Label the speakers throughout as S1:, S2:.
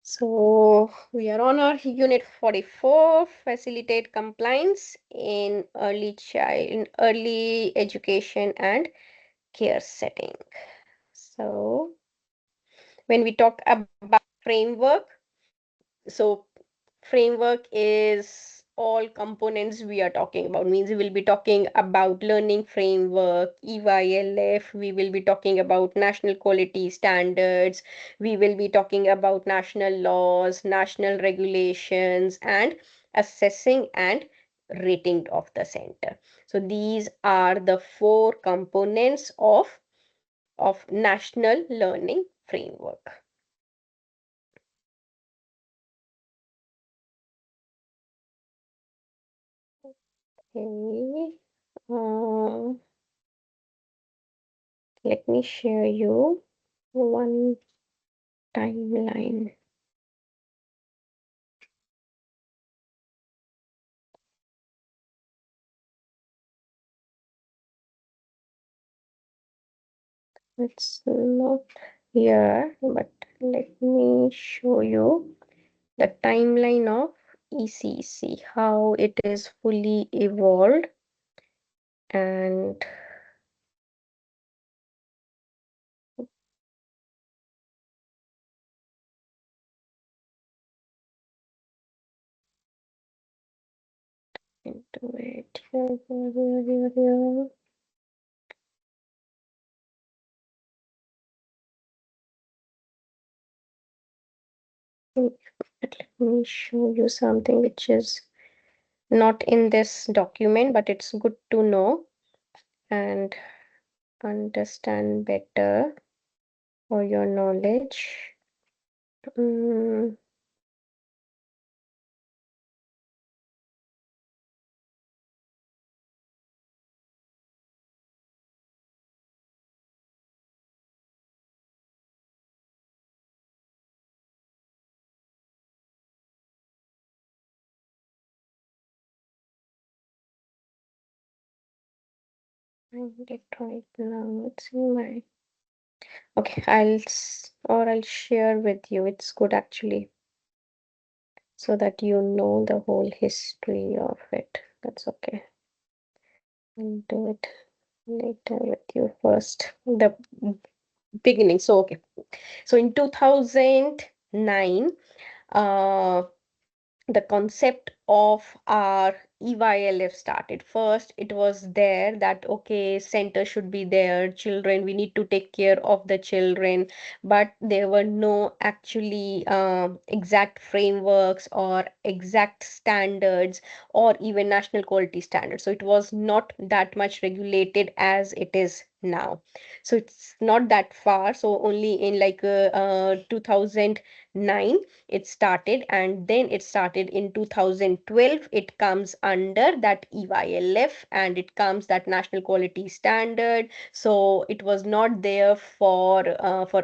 S1: So we are on our unit 44, facilitate compliance in early education and care setting. So when we talk about framework, so framework is all components we are talking about. Means we will be talking about learning framework, EYLF, we will be talking about national quality standards, we will be talking about national laws, national regulations, and assessing and rating of the center. So these are the four components of national learning framework. Okay. Uh, Let me share you one timeline. It's not here, but let me show you the timeline of ECC, how it is fully evolved and into it. Here. Let me show you something which is not in this document, but it's good to know and understand better for your knowledge. Mm, find it right now. It's in my. Okay, I'll share with you. It's good actually, so that you know the whole history of it. That's okay. I'll do it later with you first. The beginning. So okay. So in 2009, uh the concept of our EYLF started. First, it was there that okay, center should be there, children, we need to take care of the children, but there were no actually exact frameworks or exact standards or even national quality standards. So it was not that much regulated as it is now. So it's not that far. So only in like 2009 it started, and then it started in 2012. It comes under that EYLF and it comes that national quality standard. So it was not there for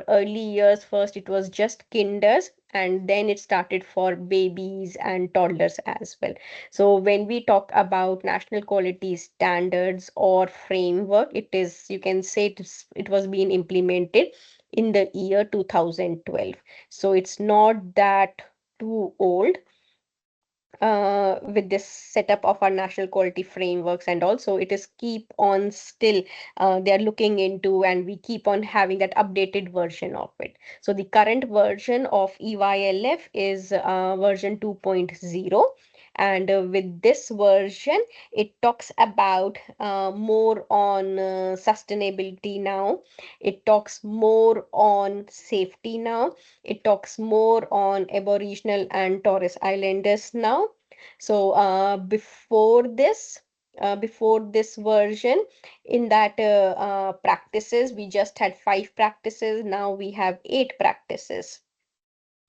S1: early years. First it was just kinders, and then it started for babies and toddlers as well. So when we talk about national quality standards or framework, it is, you can say it was being implemented in the year 2012. So it's not that too old with this setup of our national quality frameworks, and also it is keep on still they are looking into, and we keep on having that updated version of it. So the current version of EYLF is version 2.0, and with this version it talks about more on sustainability now, it talks more on safety now, it talks more on Aboriginal and Torres Islanders now. So before this version, in that practices, we just had 5 practices. Now we have 8 practices.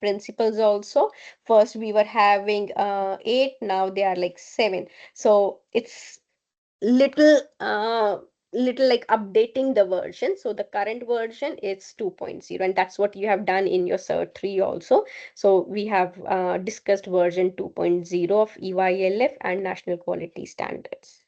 S1: Principles also. First we were having 8. Now they are like 7. So it's little like updating the version. So the current version is 2.0, and that's what you have done in your cert 3 also. So we have discussed version 2.0 of EYLF and national quality standards.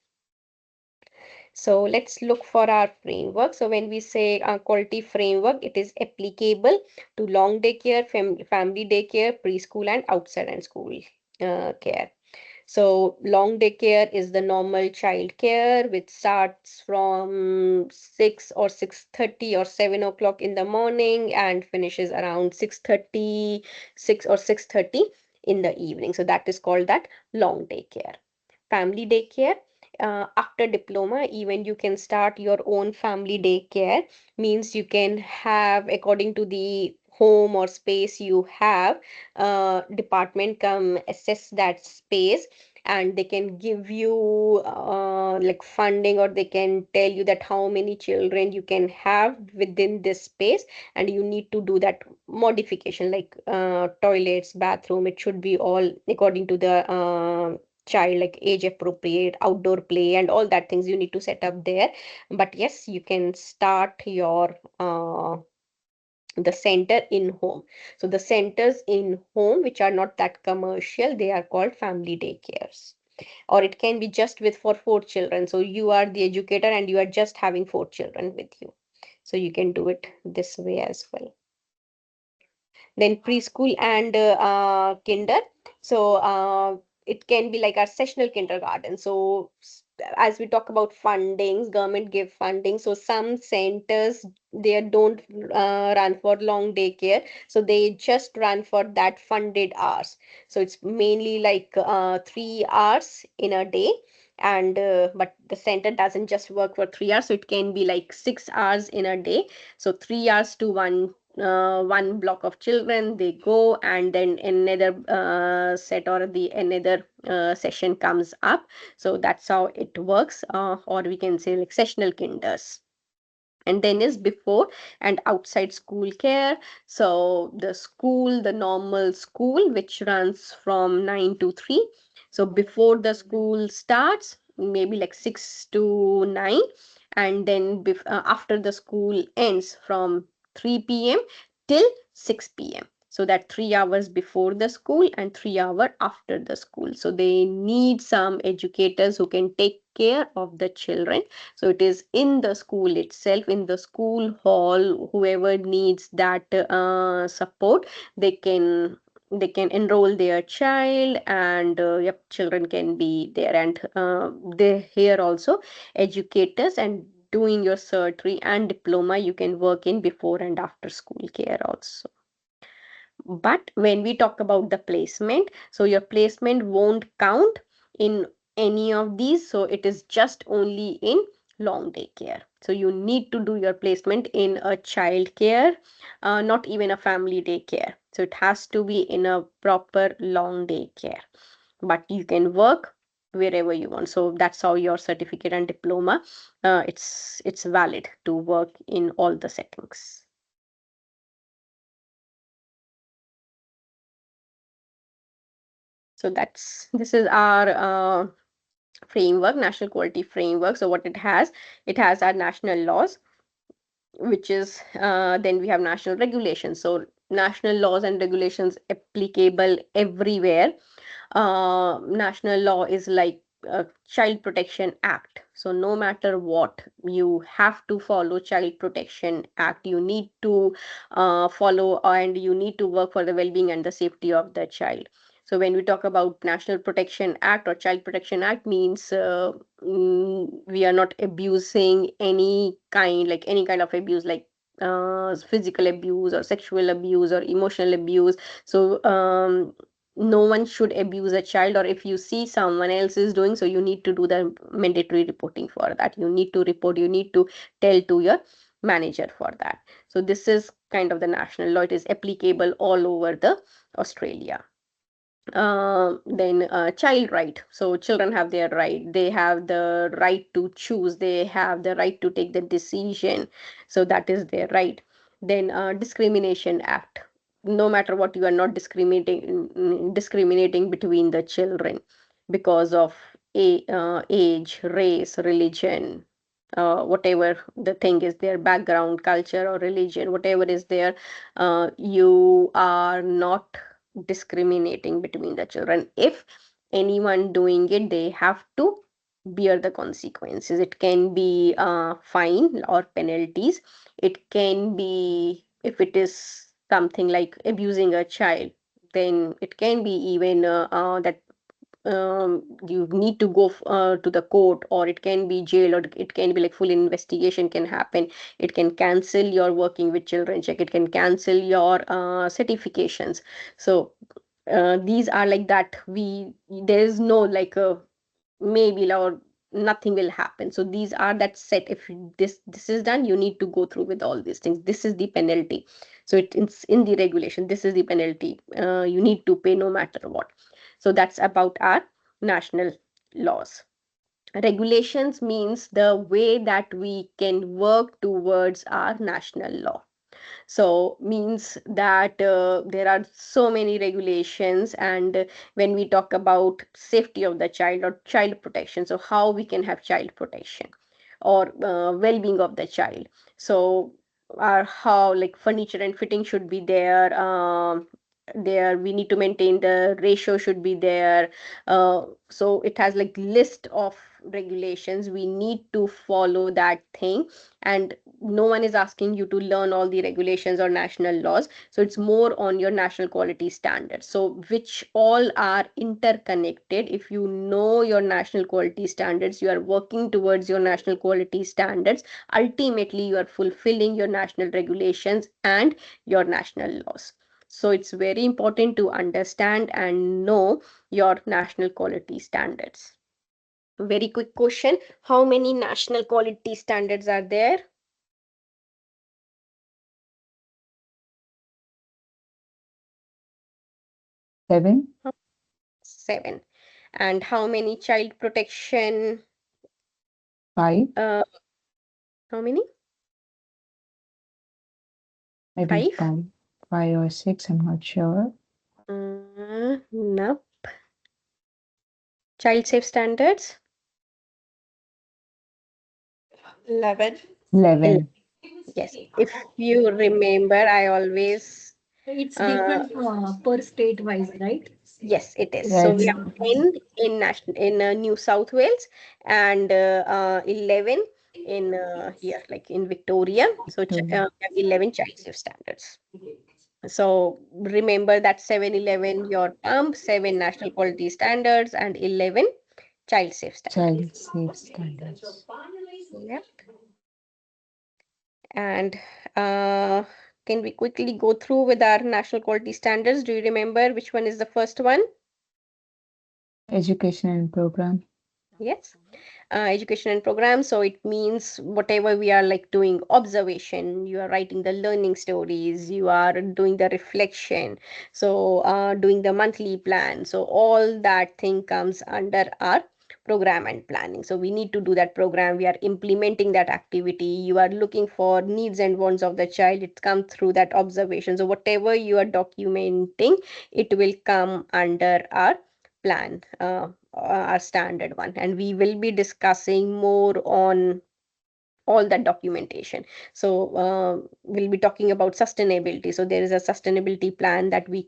S1: So let's look for our framework. So when we say quality framework, it is applicable to long daycare, family daycare, preschool, and outside and school care. So long daycare is the normal child care, which starts from 6 or 6:30 or 7 o'clock in the morning and finishes around 6:30, 6 or 6:30 in the evening. So that is called that long daycare. Family daycare, after diploma, even you can start your own family daycare, means you can have, according to the home or space you have, department come assess that space, and they can give you like funding, or they can tell you that how many children you can have within this space, and you need to do that modification, like toilets, bathroom, it should be all according to the child, like age appropriate, outdoor play, and all that things you need to set up there. But yes, you can start your the center in home. So the centers in home which are not that commercial, they are called family daycares. Or it can be just with for 4 children, so you are the educator and you are just having 4 children with you, so you can do it this way as well. Then preschool and kinder. So it can be like our sessional kindergarten. So as we talk about fundings, government give funding. So some centers, they don't run for long daycare. So they just run for that funded hours. So it's mainly like 3 hours in a day. And but the center doesn't just work for 3 hours, so it can be like 6 hours in a day. So 3 hours to one block of children, they go, and then another set or the another session comes up. So that's how it works, or we can say like sessional kinders. And then is before and outside school care. So the normal school which runs from 9 to 3. So before the school starts, maybe like 6 to 9, and then after the school ends from 3 p.m. till 6 p.m. So that 3 hours before the school and 3 hours after the school. So they need some educators who can take care of the children. So it is in the school itself, in the school hall, whoever needs that support, they can they can enroll their child, and yep, children can be there. And they here also educators, and doing your surgery and diploma, you can work in before and after school care also. But when we talk about the placement, so your placement won't count in any of these. So it is just only in long day care. So you need to do your placement in a child care, not even a family day care. So it has to be in a proper long day care. But you can work wherever you want. So that's how your certificate and diploma, it's valid to work in all the settings. So this is our framework, national quality framework. So what it has our national laws, which is then we have national regulations. So national laws and regulations applicable everywhere. National law is like Child Protection Act. So no matter what, you have to follow Child Protection Act. You need to follow, and you need to work for the well-being and the safety of the child. So when we talk about National Protection Act or Child Protection Act, means we are not abusing any kind of abuse, like physical abuse or sexual abuse or emotional abuse. So no one should abuse a child, or if you see someone else is doing so, you need to do the mandatory reporting for that. You need to report, you need to tell to your manager for that. So this is kind of the national law. It is applicable all over the Australia. Then child right. So children have their right. They have the right to choose. They have the right to take the decision. So that is their right. Then discrimination act. No matter what, you are not discriminating between the children because of age, race, religion, whatever the thing is, their background, culture, or religion, whatever is there, you are not discriminating between the children. If anyone doing it, they have to bear the consequences. It can be fine or penalties. It can be, if it is something like abusing a child, then it can be even that you need to go to the court, or it can be jail, or it can be like full investigation can happen. It can cancel your working with children check, it can cancel your certifications. So these are like that, we there is no like a maybe or nothing will happen. So these are that set, if this is done, you need to go through with all these things, this is the penalty. So it's in the regulation, this is the penalty, you need to pay no matter what. So that's about our national laws. Regulations means the way that we can work towards our national law. So means that there are so many regulations, and when we talk about safety of the child or child protection, so how we can have child protection or well-being of the child. So how like furniture and fitting should be there, there we need to maintain the ratio should be there. So it has like list of regulations, we need to follow that thing. And no one is asking you to learn all the regulations or national laws, so it's more on your national quality standards, so which all are interconnected. If you know your national quality standards, you are working towards your national quality standards, ultimately you are fulfilling your national regulations and your national laws. So it's very important to understand and know your national quality standards. Very quick question, how many national quality standards are there?
S2: 7,
S1: 7. And how many child protection?
S2: 5,
S1: Uh, how many?
S2: maybe
S1: 5?
S2: 5, 5 or 6, I'm not sure.
S1: No. Child safe standards?
S3: 11.
S1: 11.
S2: 11.
S1: Yes. If you remember, I always
S3: It's
S1: uh,
S3: different per state wise, right?
S1: yes, it is.
S2: Yeah,
S1: So we
S2: it's
S1: have 10 in national in New South Wales, and 11 in here, like in Victoria. So
S2: to
S1: we have 11 child safe standards. So remember that 7-11 your pump, 7 national quality standards, and 11 child safe standards.
S2: child safe standards.
S1: Yep. And uh, can we quickly go through with our national quality standards? Do you remember which one is the first one?
S2: Education and program.
S1: Yes. Education and program, so it means whatever we are like doing observation, you are writing the learning stories, you are doing the reflection, so doing the monthly plan, so all that thing comes under our program and planning. So we need to do that program, we are implementing that activity, you are looking for needs and wants of the child, it comes through that observation. So whatever you are documenting, it will come under our plan, our standard one, and we will be discussing more on all that documentation. So we'll be talking about sustainability. So there is a sustainability plan that we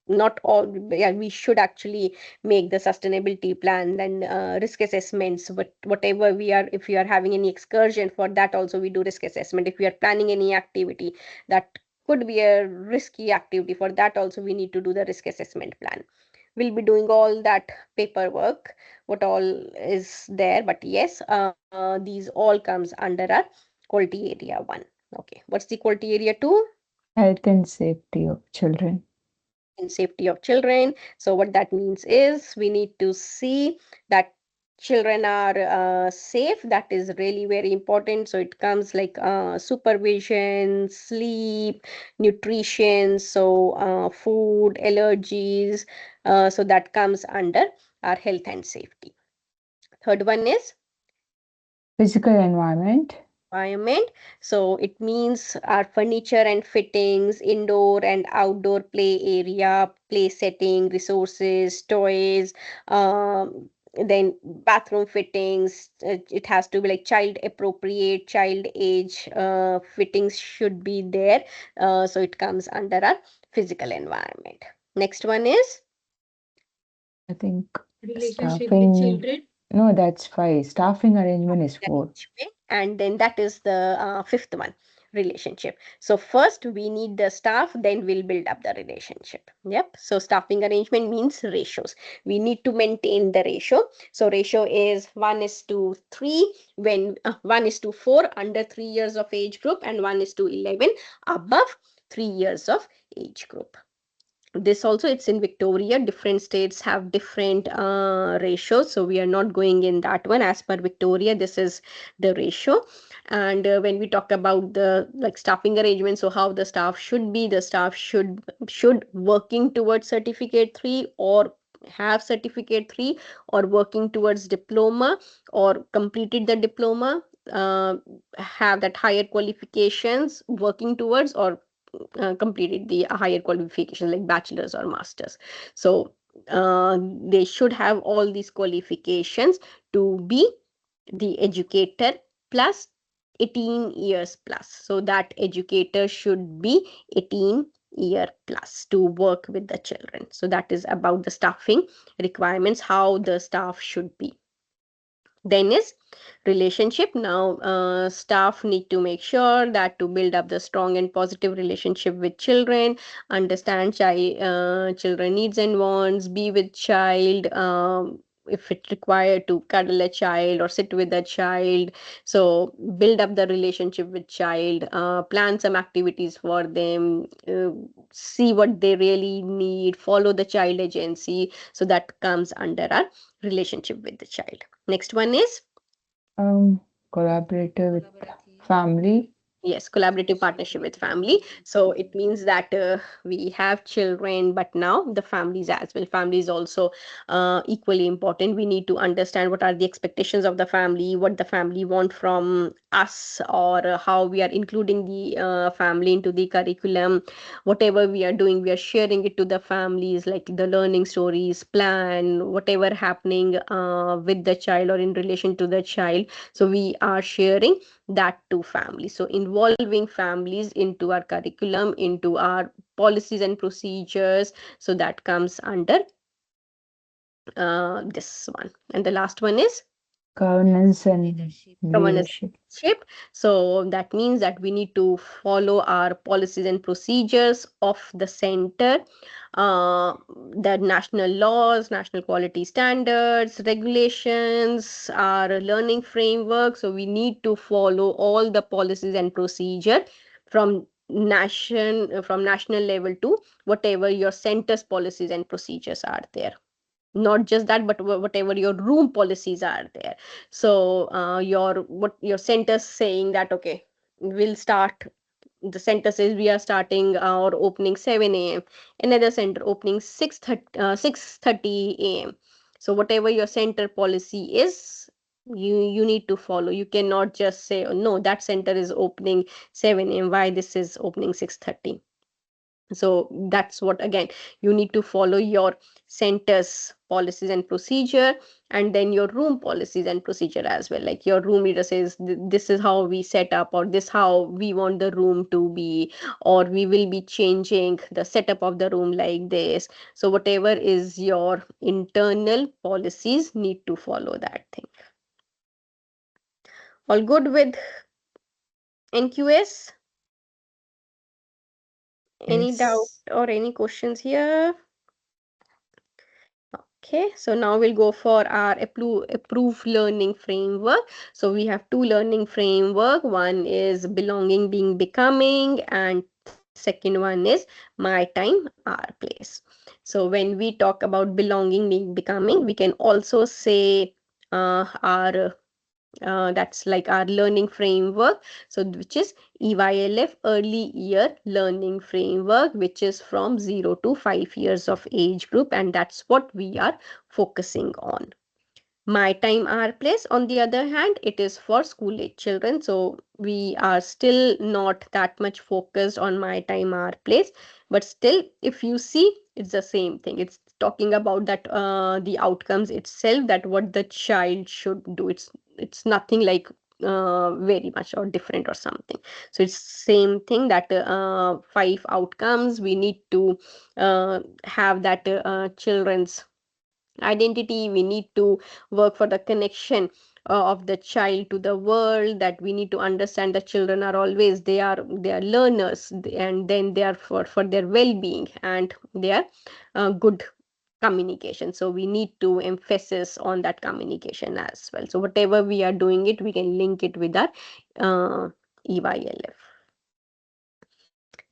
S1: not all, yeah, we should actually make the sustainability plan, then risk assessments, but whatever we are, if we are having any excursion, for that also we do risk assessment. If we are planning any activity that could be a risky activity, for that also we need to do the risk assessment plan. We'll be doing all that paperwork, what all is there. But yes, these all comes under our quality area 1. Okay, what's the quality area 2?
S2: Health and safety of children.
S1: And safety of children. So what that means is we need to see that children are safe. That is really very important. So it comes like supervision, sleep, nutrition, so food, allergies. So that comes under our health and safety. Third one is
S2: Physical environment.
S1: environment. So it means our furniture and fittings, indoor and outdoor play area, play setting, resources, toys, then bathroom fittings. It has to be like child appropriate, child age fittings should be there. So it comes under our physical environment. Next one is
S2: I think
S3: Relationship with
S2: staffing.
S3: children.
S2: No, that's 5. Staffing arrangement is 4.
S1: Arrangement, and then that is the fifth one, relationship. So first we need the staff, then we'll build up the relationship. Yep. So staffing arrangement means ratios. We need to maintain the ratio. So ratio is 1:3 when 1:4 under 3 years of age group, and 1:11 above 3 years of age group. This also, it's in Victoria, different states have different ratios, so we are not going in that one. As per Victoria, this is the ratio. And when we talk about the like staffing arrangement, so how the staff should be, the staff should working towards certificate 3, or have certificate 3, or working towards diploma, or completed the diploma, have that higher qualifications working towards, or completed the higher qualification like bachelor's or master's. So they should have all these qualifications to be the educator plus 18 years plus. So that educator should be 18-year plus to work with the children. So that is about the staffing requirements, how the staff should be. Then is relationship. Now staff need to make sure that to build up the strong and positive relationship with children, understand children needs and wants, be with child, if it required to cuddle a child or sit with a child. So build up the relationship with child, plan some activities for them, see what they really need, follow the child agency. So that comes under our relationship with the child. Next one is,
S2: Collaborator with family.
S1: yes, collaborative partnership with family. So it means that we have children, but now the families as well. Family is also equally important. We need to understand what are the expectations of the family, what the family want from us, or how we are including the family into the curriculum. Whatever we are doing, we are sharing it to the families, like the learning stories, plan, whatever happening with the child or in relation to the child. So we are sharing that to families. So involving families into our curriculum, into our policies and procedures. So that comes under this one. And the last one is
S2: Governance and
S1: governance
S2: leadership.
S1: leadership. So that means that we need to follow our policies and procedures of the center, uh, the national laws, national quality standards, regulations, our learning framework. So we need to follow all the policies and procedure from national level to whatever your center's policies and procedures are there. Not just that, but whatever your room policies are there. So what your center saying that, okay, we'll start, the center says we are starting or opening 7 a.m., another center opening 6:30 a.m. So whatever your center policy is, you need to follow. You cannot just say, oh, no, that center is opening 7 a.m., why this is opening 6:30. So that's what, again, you need to follow your center's policies and procedure, and then your room policies and procedure as well. Like your room leader says, this is how we set up, or this how we want the room to be, or we will be changing the setup of the room like this. So whatever is your internal policies, need to follow that thing. All good with NQS? Any doubt
S2: Yes.
S1: or any questions here? Okay, so now we'll go for our approved learning framework. So we have two learning framework. One is belonging, being, becoming, and second one is my time, our place. So when we talk about belonging, being, becoming, we can also say our that's like our learning framework, so which is EYLF, early year learning framework, which is from 0 to 5 years of age group, and that's what we are focusing on. My time, our place, on the other hand, it is for school age children. So we are still not that much focused on my time, our place. But still, if you see, it's the same thing. It's talking about that the outcomes itself, that what the child should do. It's nothing like very much or different or something. So it's same thing, that 5 outcomes we need to have that children's identity. We need to work for the connection of the child to the world, that we need to understand the children are always, they are learners, and then they are for their well-being, and they are good communication. So we need to emphasis on that communication as well. So whatever we are doing it, we can link it with our EYLF.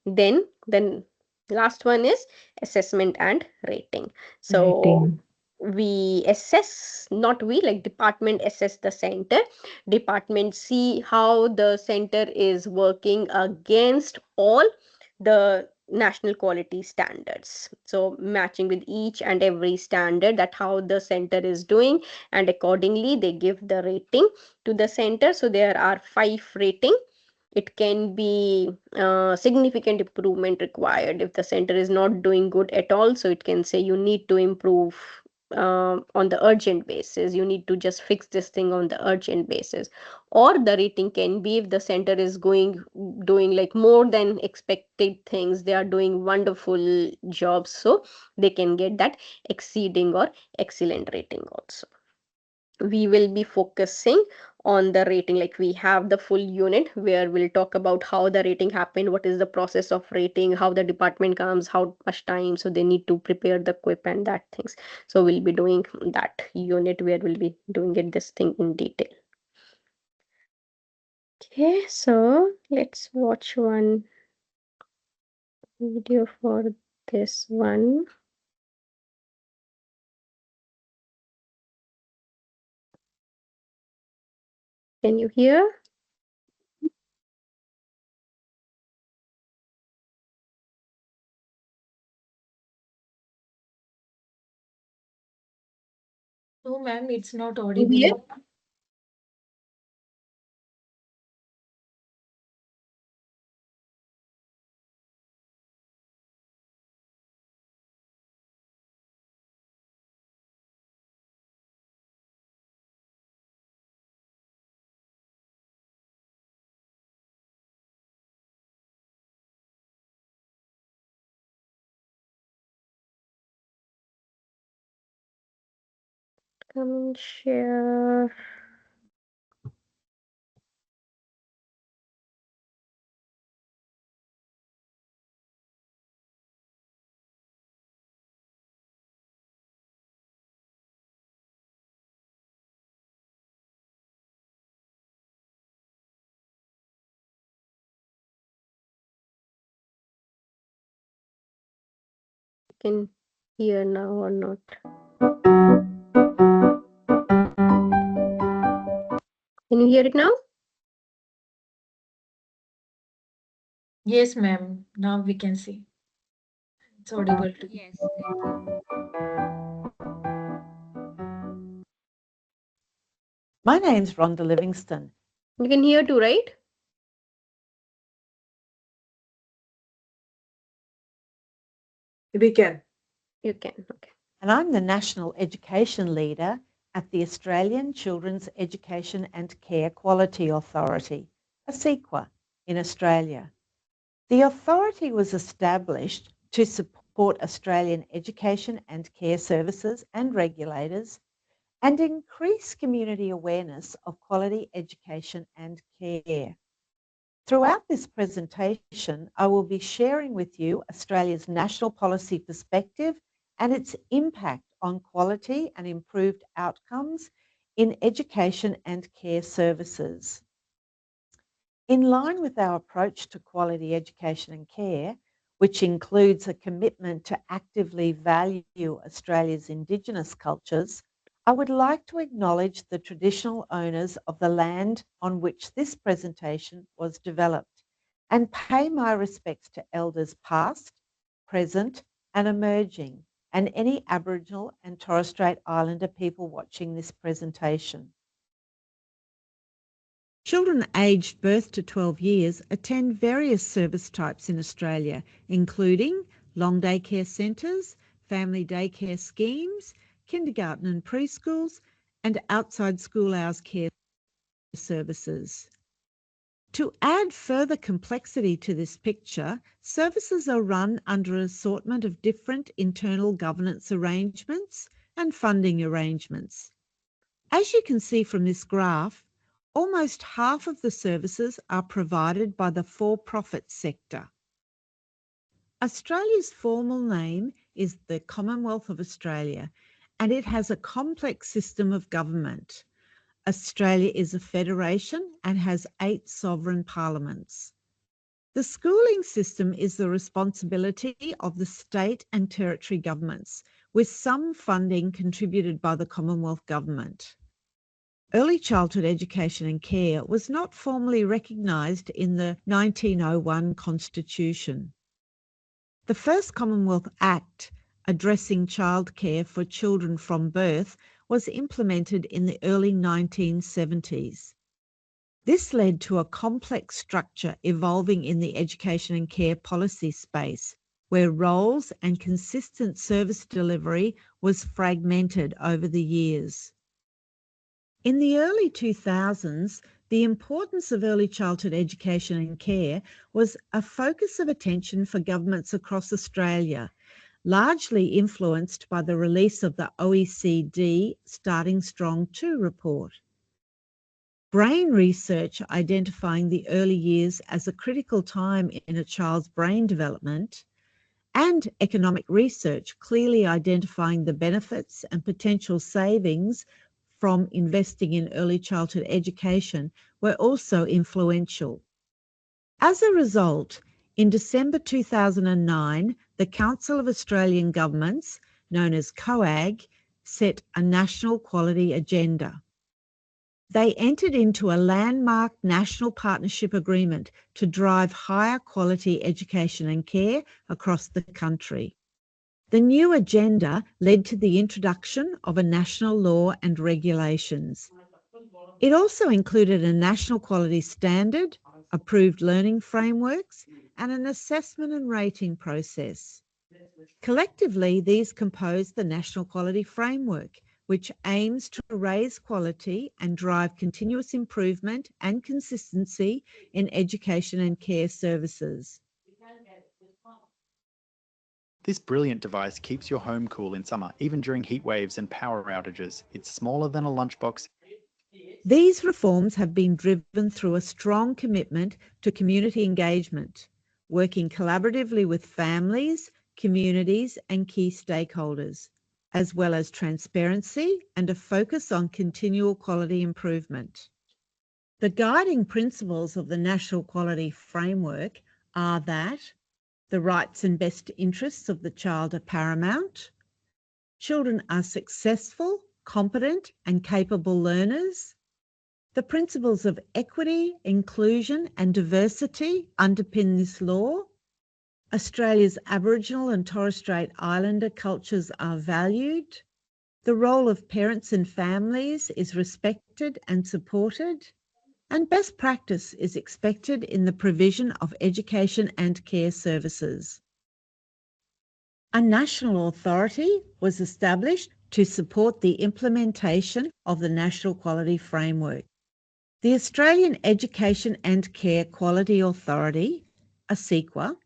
S1: Then last one is assessment and rating. So
S2: Rating.
S1: we assess, not we, like department assess the center. Department see how the center is working against all the national quality standards, so matching with each and every standard, that how the center is doing, and accordingly they give the rating to the center. So there are 5 rating. It can be significant improvement required if the center is not doing good at all. So it can say you need to improve on the urgent basis, you need to just fix this thing on the urgent basis. Or the rating can be if the center is doing like more than expected things, they are doing wonderful jobs, so they can get that exceeding or excellent rating also. We will be focusing on the rating, like we have the full unit where we'll talk about how the rating happened, what is the process of rating, how the department comes, how much time so they need to prepare the quip and that things. So we'll be doing that unit where we'll be doing it this thing in detail. Okay, so let's watch one video for this one. Can you hear?
S3: No, ma'am, it's not
S1: Can you hear?
S3: audible.
S1: Come and share. Can hear now or not? Can you hear it now?
S3: Yes, ma'am. Now we can see. It's audible to you.
S2: Yes, thank
S4: My name's Rhonda Livingston,
S1: You can hear too, right?
S5: We can.
S1: You can. Okay.
S4: and I'm the National Education Leader at the Australian Children's Education and Care Quality Authority, ASEQA, in Australia. The authority was established to support Australian education and care services and regulators and increase community awareness of quality education and care. Throughout this presentation, I will be sharing with you Australia's national policy perspective and its impact on quality and improved outcomes in education and care services. In line with our approach to quality education and care, which includes a commitment to actively value Australia's Indigenous cultures, I would like to acknowledge the traditional owners of the land on which this presentation was developed and pay my respects to elders past, present and emerging, and any Aboriginal and Torres Strait Islander people watching this presentation. Children aged birth to 12 years attend various service types in Australia, including long day care centres, family daycare schemes, kindergarten and preschools, and outside school hours care services. To add further complexity to this picture, services are run under an assortment of different internal governance arrangements, and funding arrangements. As you can see from this graph, almost half of the services are provided by the for-profit sector. Australia's formal name is the Commonwealth of Australia, and it has a complex system of government. Australia is a federation and has 8 sovereign parliaments. The schooling system is the responsibility of the state and territory governments, with some funding contributed by the Commonwealth Government. Early childhood education and care was not formally recognised in the 1901 Constitution. The first Commonwealth Act addressing childcare for children from birth was implemented in the early 1970s. This led to a complex structure evolving in the education and care policy space, where roles and consistent service delivery was fragmented over the years. In the early 2000s, the importance of early childhood education and care was a focus of attention for governments across Australia, largely influenced by the release of the OECD Starting Strong 2 report. Brain research identifying the early years as a critical time in a child's brain development, and economic research clearly identifying the benefits and potential savings from investing in early childhood education were also influential. As a result, in December 2009, the Council of Australian Governments, known as COAG, set a national quality agenda. They entered into a landmark national partnership agreement to drive higher quality education and care across the country. The new agenda led to the introduction of a national law and regulations. It also included a national quality standard, approved learning frameworks, and an assessment and rating process. Collectively, these compose the National Quality Framework, which aims to raise quality and drive continuous improvement and consistency in education and care services.
S6: This brilliant device keeps your home cool in summer, even during heat waves and power outages. It's smaller than a lunchbox.
S4: These reforms have been driven through a strong commitment to community engagement, working collaboratively with families, communities, and key stakeholders, as well as transparency and a focus on continual quality improvement. The guiding principles of the National Quality Framework are that the rights and best interests of the child are paramount, children are successful, competent, and capable learners, the principles of equity, inclusion, and diversity underpin this law, Australia's Aboriginal and Torres Strait Islander cultures are valued. The role of parents and families is respected and supported. And best practice is expected in the provision of education and care services. A national authority was established to support the implementation of the National Quality Framework. The Australian Education and Care Quality Authority, ASIQA,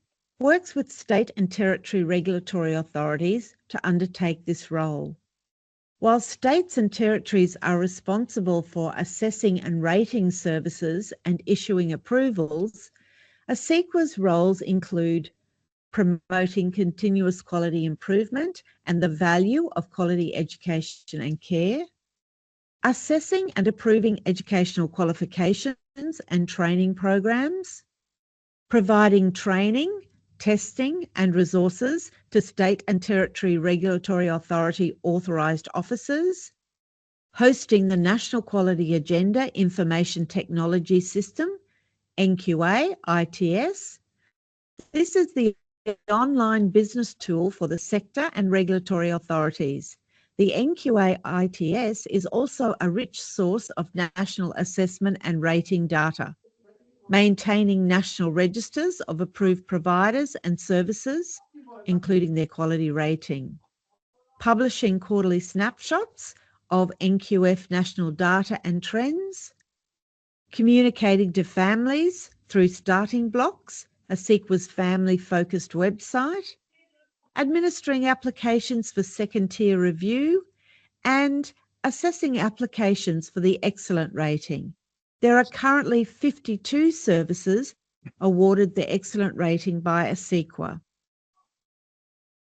S4: works with state and territory regulatory authorities to undertake this role. While states and territories are responsible for assessing and rating services and issuing approvals, ASIQA's roles include promoting continuous quality improvement and the value of quality education and care, assessing and approving educational qualifications and training programs, providing training, testing and resources to state and territory regulatory authority authorised officers, hosting the National Quality Agenda Information Technology System, NQA ITS. This is the online business tool for the sector and regulatory authorities. The NQA ITS is also a rich source of national assessment and rating data, maintaining national registers of approved providers and services, including their quality rating, publishing quarterly snapshots of NQF national data and trends, communicating to families through starting blocks, ASIQA's family-focused website, administering applications for second-tier review, and assessing applications for the excellent rating. There are currently 52 services awarded the excellent rating by ECE.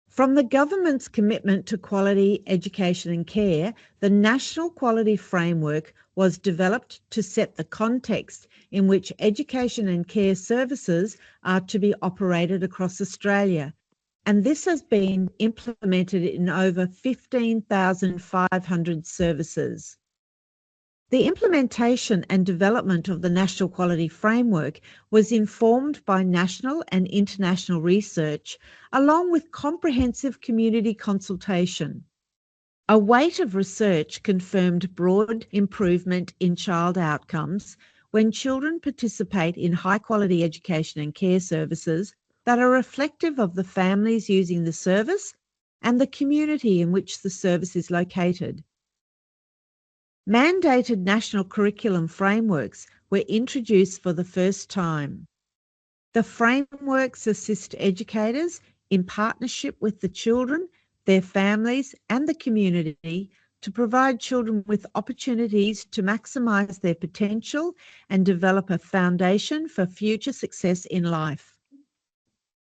S4: From the government's commitment to quality education and care, the National Quality Framework was developed to set the context in which education and care services are to be operated across Australia, and this has been implemented in over 15,500 services. The implementation and development of the National Quality Framework was informed by national and international research, along with comprehensive community consultation. A weight of research confirmed broad improvement in child outcomes when children participate in high-quality education and care services that are reflective of the families using the service and the community in which the service is located. Mandated national curriculum frameworks were introduced for the first time. The frameworks assist educators in partnership with the children, their families, and the community to provide children with opportunities to maximise their potential and develop a foundation for future success in life.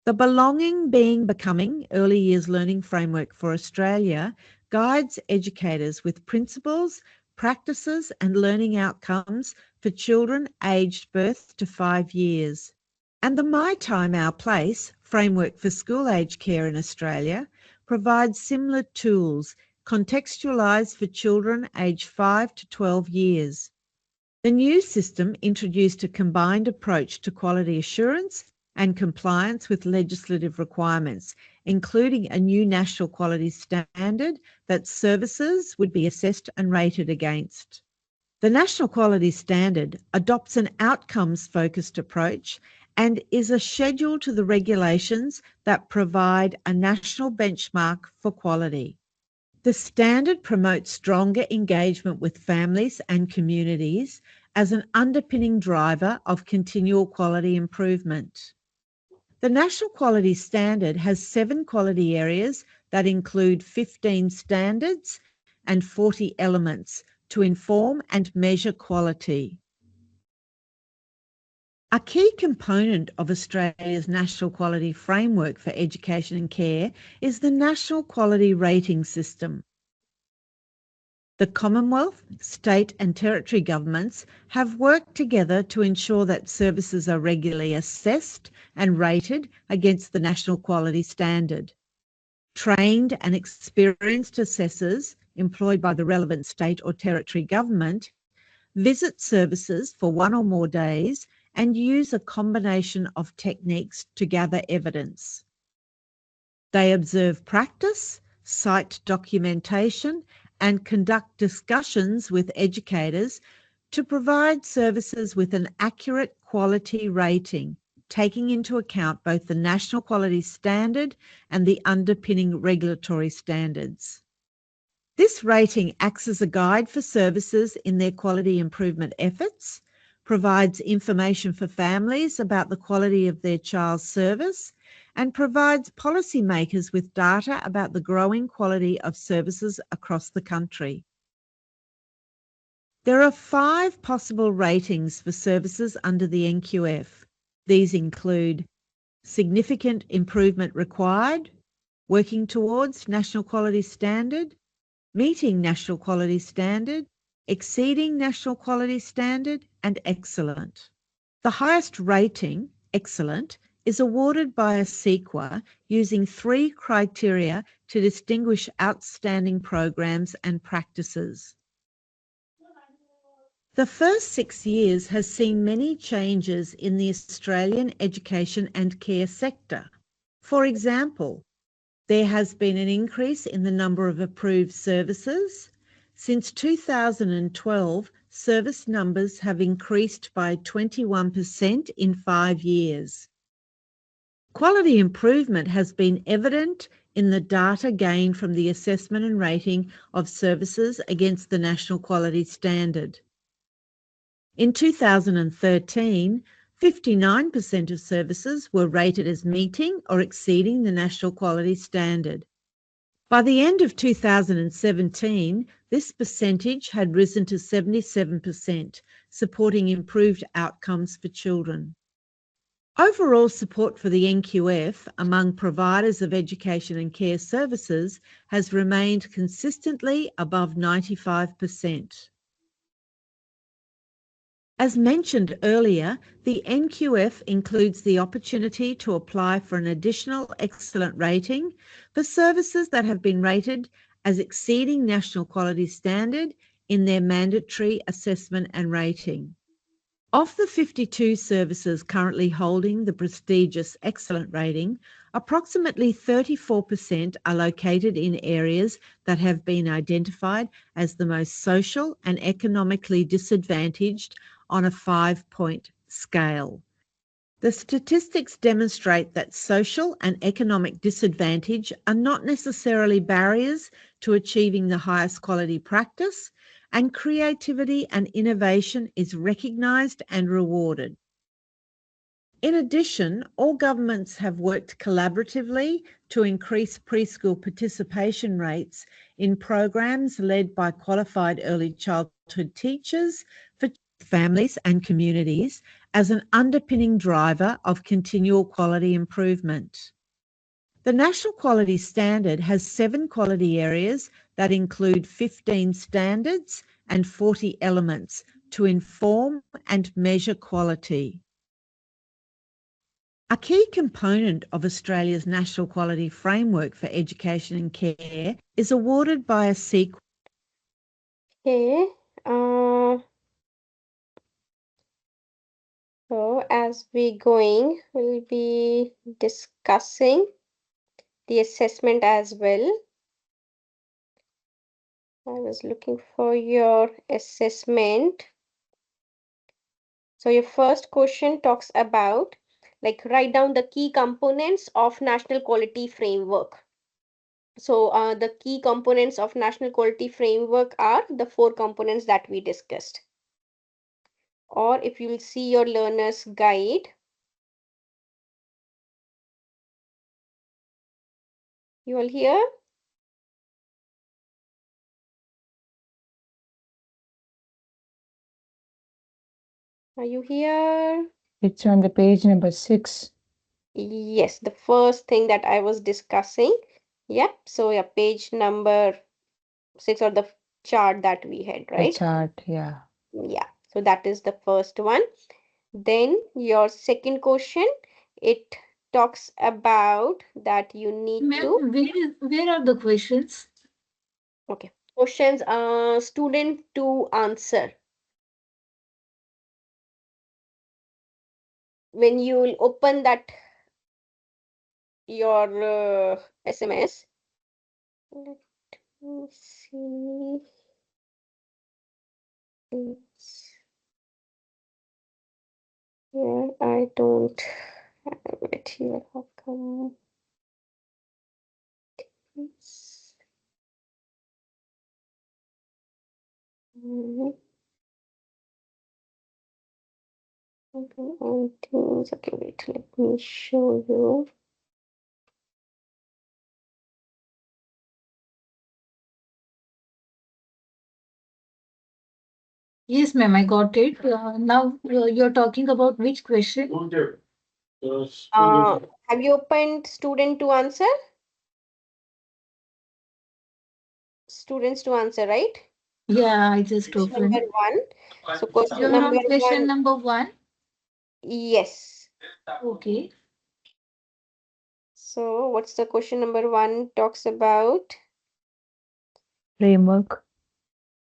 S4: The Belonging, Being, Becoming Early Years Learning Framework for Australia guides educators with principles, practices and learning outcomes for children aged birth to 5 years. And the My Time, Our Place framework for school-age care in Australia provides similar tools contextualised for children aged 5 to 12 years. The new system introduced a combined approach to quality assurance and compliance with legislative requirements, including a new national quality standard that services would be assessed and rated against. The National Quality Standard adopts an outcomes-focused approach and is a schedule to the regulations that provide a national benchmark for quality. The standard promotes stronger engagement with families and communities as an underpinning driver of continual quality improvement. The National Quality Standard has 7 quality areas that include 15 standards and 40 elements to inform and measure quality. A key component of Australia's National Quality Framework for Education and Care is the National Quality Rating System. The Commonwealth, state and territory governments have worked together to ensure that services are regularly assessed and rated against the National Quality Standard. Trained and experienced assessors employed by the relevant state or territory government visit services for 1 or more days and use a combination of techniques to gather evidence. They observe practice, cite documentation, and conduct discussions with educators to provide services with an accurate quality rating, taking into account both the National Quality Standard and the underpinning regulatory standards. This rating acts as a guide for services in their quality improvement efforts, provides information for families about the quality of their child's service, and provides policymakers with data about the growing quality of services across the country. There are 5 possible ratings for services under the NQF. These include significant improvement required, working towards National Quality Standard, meeting National Quality Standard, exceeding National Quality Standard, and excellent. The highest rating, excellent, is awarded by ECE using 3 criteria to distinguish outstanding programs and practices. The first 6 years has seen many changes in the Australian education and care sector. For example, there has been an increase in the number of approved services. Since 2012, service numbers have increased by 21% in 5 years. Quality improvement has been evident in the data gained from the assessment and rating of services against the National Quality Standard. In 2013, 59% of services were rated as meeting or exceeding the National Quality Standard. By the end of 2017, this percentage had risen to 77%, supporting improved outcomes for children. Overall support for the NQF among providers of education and care services has remained consistently above 95%. As mentioned earlier, the NQF includes the opportunity to apply for an additional excellent rating for services that have been rated as exceeding national quality standard in their mandatory assessment and rating. Of the 52 services currently holding the prestigious excellent rating, approximately 34% are located in areas that have been identified as the most social and economically disadvantaged on a 5-point scale. The statistics demonstrate that social and economic disadvantage are not necessarily barriers to achieving the highest quality practice, and creativity and innovation is recognised and rewarded. In addition, all governments have worked collaboratively to increase preschool participation rates in programs led by qualified early childhood teachers for families and communities as an underpinning driver of continual quality improvement. The National Quality Standard has 7 quality areas that include 15 standards and 40 elements to inform and measure quality. A key component of Australia's National Quality Framework for Education and Care is awarded by a ECE.
S1: Okay. So as we going, we'll be discussing the assessment as well. I was looking for your assessment. So your first question talks about, like, write down the key components of National Quality Framework. So the key components of National Quality Framework are the 4 components that we discussed. Or if you will see your learner's guide, you all here? Are you here?
S2: It's on the page number 6.
S1: Yes, the first thing that I was discussing. Yep. So yeah, page number 6 or the chart that we had,
S2: The
S1: right?
S2: chart, yeah.
S1: Yeah. So that is the first one. Then your second question, it talks about that you need to.
S3: Ma'am, where are the questions?
S1: Okay. Questions student to answer. When you will open that your SMS, let me see. It's here. I don't have it here. How come? It's, okay, wait, let me show you.
S3: Yes, ma'am, I got it. Now you're talking about which question?
S1: Have you opened student to answer? Students to answer, right?
S3: Yeah, I just
S1: Question
S3: opened.
S1: number 1. So question
S3: You're
S1: number
S3: on question
S1: 1.
S3: number 1.
S1: Yes.
S3: Okay.
S1: So what's the question number 1 talks about?
S2: Framework.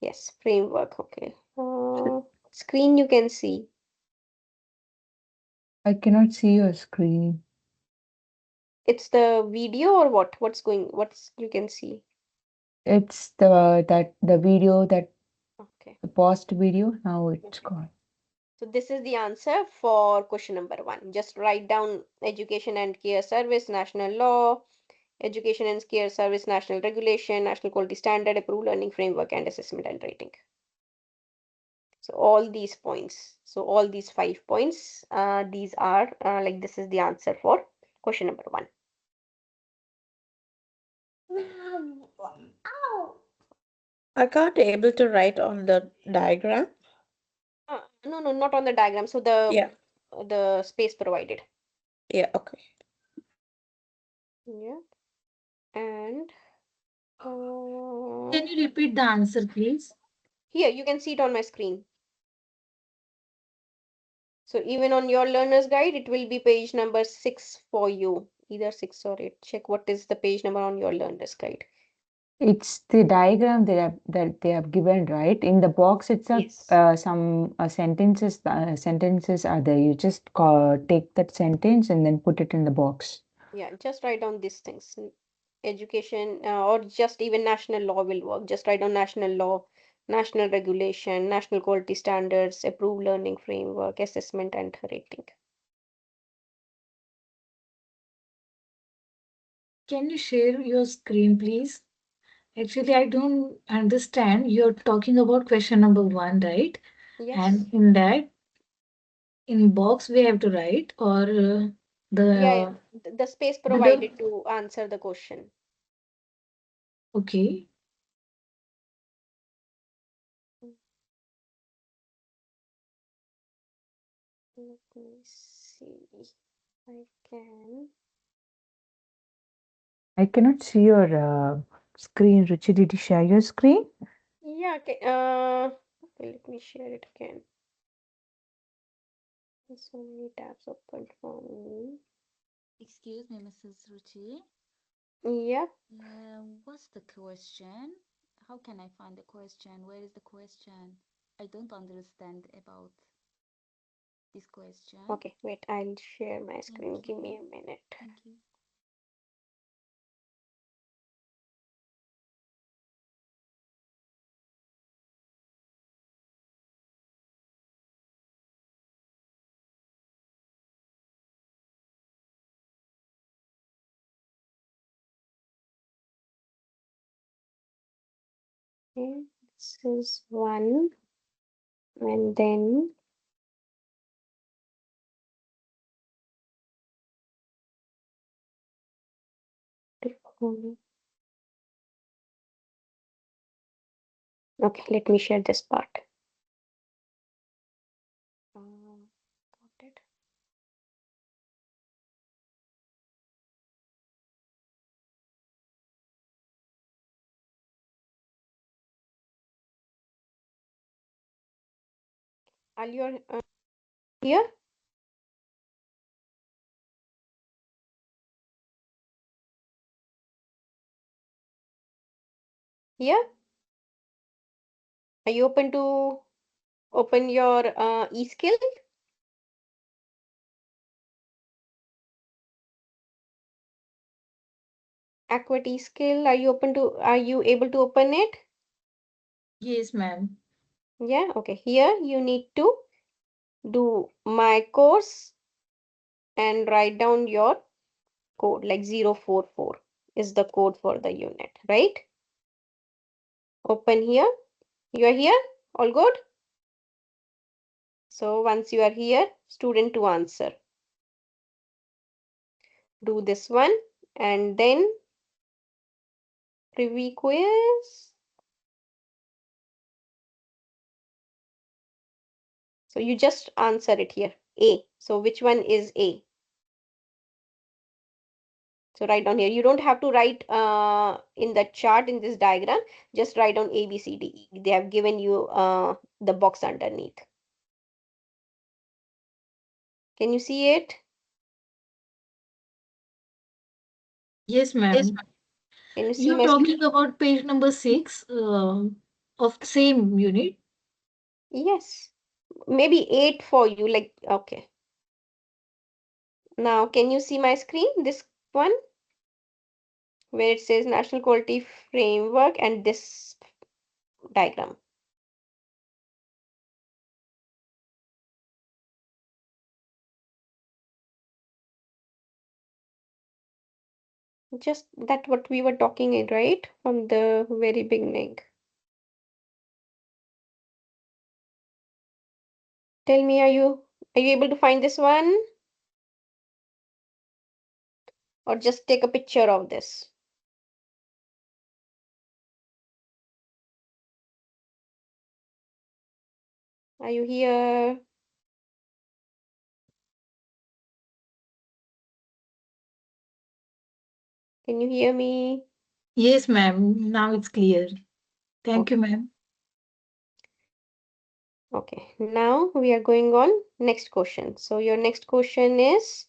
S1: Yes, framework. Okay. Screen you can see.
S2: I cannot see your screen.
S1: It's the video or what? What's you can see?
S2: It's the video that
S1: Okay.
S2: the paused video. Now it's gone.
S1: So this is the answer for question number 1. Just write down education and care service, national law, education and care service, national regulation, national quality standard, approved learning framework, and assessment and rating. So all these points, so all these 5 points, these are like this is the answer for question number 1.
S5: I can't able to write on the diagram.
S1: No, not on the diagram. So
S5: Yeah,
S1: the space provided.
S5: yeah, okay.
S1: Yeah. And
S3: Can you repeat the answer, please?
S1: here you can see it on my screen. So even on your learner's guide, it will be page number 6 for you, either 6 or 8. Check what is the page number on your learner's guide.
S2: It's the diagram that they have given, right? In the box itself,
S1: Yes.
S2: some sentences are there. You just take that sentence and then put it in the box.
S1: Yeah, just write down these things. Education or just even national law will work. Just write down national law, national regulation, national quality standards, approved learning framework, assessment and rating.
S3: Can you share your screen, please? Actually, I don't understand. You're talking about question number 1, right?
S1: Yes.
S3: And in that, in box, we have to write or
S1: Yeah,
S3: the
S1: the space
S3: middle.
S1: provided to answer the question.
S3: Okay.
S1: Let me see. I can.
S2: I cannot see your screen, Ruchi. Did you share your screen?
S1: Yeah, okay. Okay, let me share it again. There's so many tabs open for me.
S7: Excuse me, Mrs. Ruchi.
S1: Yeah.
S7: What's the question? How can I find the question? Where is the question? I don't understand about this question.
S1: Okay, wait, I'll share my screen.
S7: Thank
S1: Give me
S7: you.
S1: a minute.
S7: Thank you.
S1: Okay, this is one, and then Diploma. Okay, let me share this part. Got it. Are you here? Here? Are you open to open your e-skill? Aquat e-skill, are you able to open it?
S3: Yes, ma'am.
S1: Yeah, okay. Here you need to do my course and write down your code like 044 is the code for the unit, right? Open here. You are here? All good? So once you are here, student to answer. Do this one and then preview quiz. So you just answer it here. A. So which one is A? So write down here. You don't have to write in the chart in this diagram. Just write down A, B, C, D, E. They have given you the box underneath. Can you see it?
S3: Yes, ma'am.
S1: Can you see
S3: You're
S1: my screen?
S3: talking about page number 6 of the same unit.
S1: Yes. Maybe 8 for you. Like, okay. Now, can you see my screen? This one where it says National Quality Framework and this diagram. Just that what we were talking in, right? From the very beginning. Tell me, are you able to find this one? Or just take a picture of this? Are you here? Can you hear me?
S3: Yes, ma'am. Now it's clear. Thank you, ma'am.
S1: Okay, now we are going on next question. So your next question is,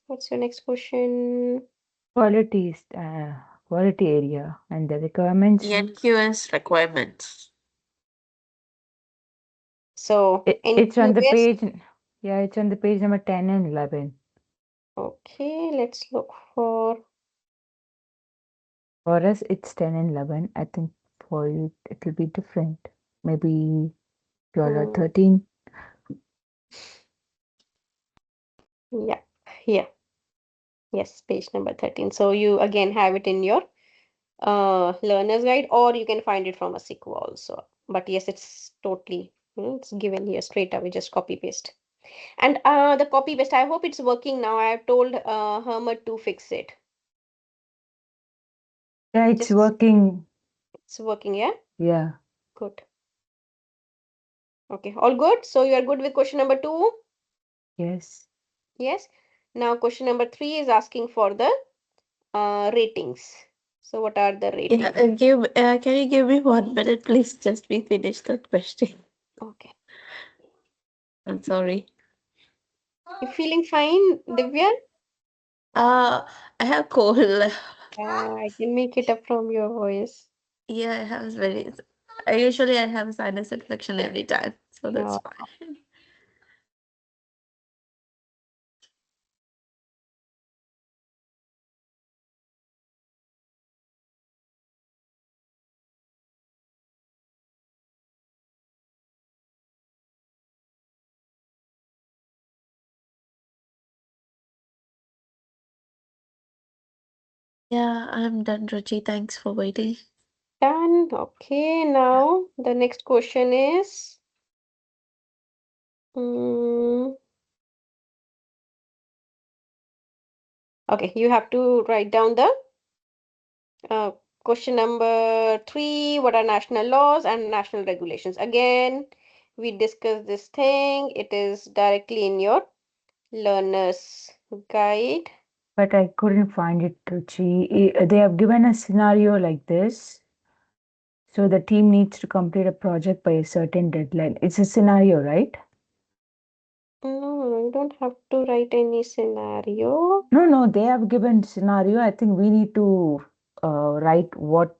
S1: what's your next question?
S2: Quality is quality area and the requirements.
S5: NQS requirements.
S1: So
S2: It's on the
S1: NQS.
S2: page. Yeah, it's on the page number 10 and 11.
S1: Okay, let's look for.
S2: For us, it's 10 and 11. I think for you, it will be different. Maybe you all are
S1: Hmm.
S2: 13.
S1: Yeah, here. Yes, page number 13. So you again have it in your learner's guide, or you can find it from a SQL also. But yes, it's totally, it's given here straight away, just copy paste. And the copy paste, I hope it's working now. I have told Hermit to fix it.
S2: Yeah, it's
S1: Just
S2: working.
S1: it's working, yeah?
S2: Yeah.
S1: Good. Okay, all good. So you are good with question number 2?
S2: Yes.
S1: Yes. Now question number 3 is asking for the ratings. So what are the
S5: Yeah,
S1: ratings?
S5: can you give me 1 minute, please? Just we finish that question.
S1: Okay.
S5: I'm sorry.
S1: You feeling fine, Divya?
S5: I have cold.
S1: I can make it up from your voice.
S5: Yeah, I have very. I have sinus infection every time, so that's
S1: Uh,
S5: fine. Yeah, I'm done, Ruchi. Thanks for waiting.
S1: done. Okay, now the next question is mm, okay, you have to write down the uh, question number 3. What are national laws and national regulations? Again, we discussed this thing. It is directly in your learner's guide.
S2: But I couldn't find it, Ruchi. They have given a scenario like this. So the team needs to complete a project by a certain deadline. It's a scenario, right?
S1: No, you don't have to write any scenario.
S2: No, they have given scenario. I think we need to write what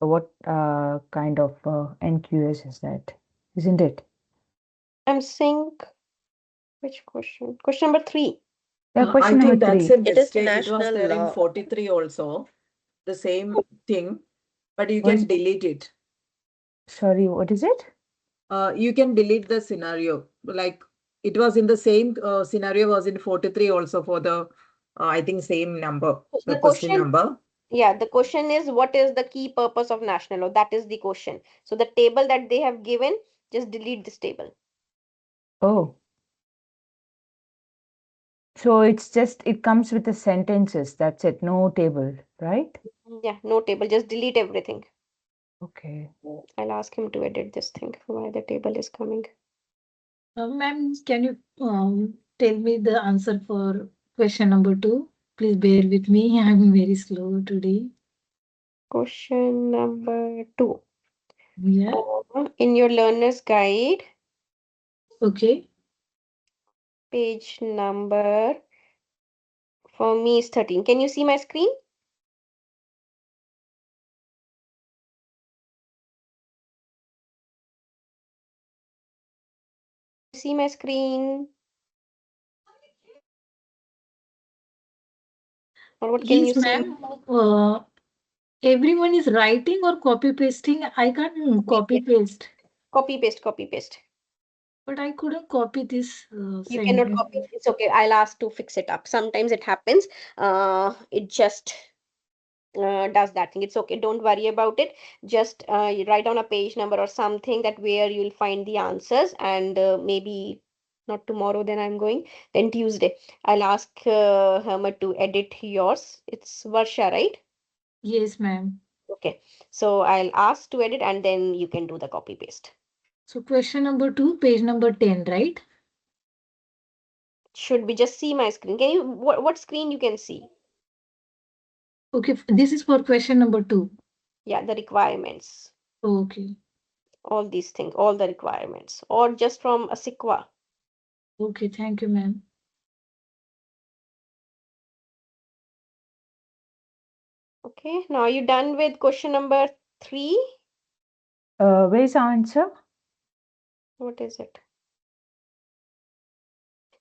S2: kind of NQS is that, isn't it?
S1: I'm saying which question? Question number 3.
S2: Yeah,
S8: I
S2: question number
S8: think that's
S2: 3.
S8: a
S5: It is
S8: mistake. It was
S5: national
S8: there in
S5: law.
S8: 43 also, the same thing, but you
S2: What
S8: can
S2: is,
S8: delete it.
S2: sorry, what is it?
S8: You can delete the scenario. Like it was in the same scenario was in 43 also for the, I think same number, the
S1: The
S8: question
S1: question,
S8: number.
S1: yeah, the question is what is the key purpose of national law? That is the question. So the table that they have given, just delete this table.
S2: Oh, so it's just, it comes with the sentences. That's it. No table, right?
S1: Yeah, no table, just delete everything.
S2: Okay.
S1: I'll ask him to edit this thing, why the table is coming.
S3: Ma'am, can you tell me the answer for question number 2? Please bear with me. I'm very slow today.
S1: Question number 2.
S3: Yeah.
S1: In your learner's guide,
S3: Okay.
S1: page number for me is 13. Can you see my screen? See my screen? Or what can you
S3: Yes,
S1: see?
S3: ma'am. Everyone is writing or copy pasting. I can't copy paste,
S1: Copy paste, copy paste.
S3: but I couldn't copy this
S1: You cannot
S3: sentence.
S1: copy. It's okay. I'll ask to fix it up. Sometimes it happens. It just does that thing. It's okay. Don't worry about it. Just you write down a page number or something that where you'll find the answers, and maybe not tomorrow. Then I'm going. Then Tuesday, I'll ask Herman to edit yours. It's Varsha, right?
S3: Yes, ma'am.
S1: Okay. So I'll ask to edit, and then you can do the copy paste.
S3: So question number 2, page number 10, right?
S1: Should be just see my screen. Can you, what screen you can see?
S3: Okay, this is for question number 2.
S1: Yeah, the requirements.
S3: Okay.
S1: All these things, all the requirements, or just from a SIQA.
S3: Okay, thank you, ma'am.
S1: Okay, now you done with question number 3?
S2: Where's the answer?
S1: What is it?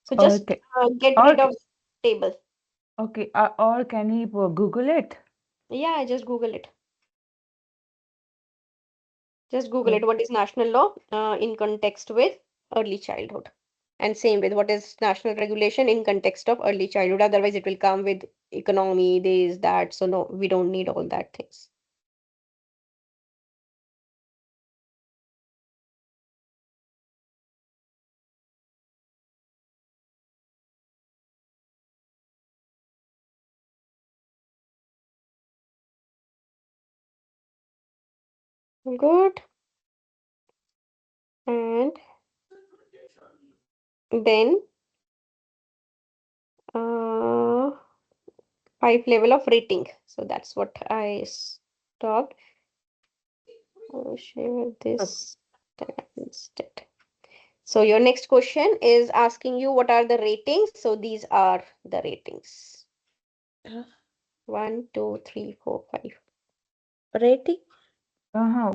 S1: So
S2: Or
S1: just get
S2: or
S1: rid of table.
S2: okay, or can you Google it?
S1: Yeah, I just Google it. Just Google it. What is national law in context with early childhood? And same with what is national regulation in context of early childhood. Otherwise, it will come with economy, this, that. So no, we don't need all that things. Good. And then 5 level of rating. So that's what I stopped. I'll share this tab instead. So your next question is asking you what are the ratings. So these are the ratings. 1, 2, 3, 4, 5.
S5: Rating?
S2: Third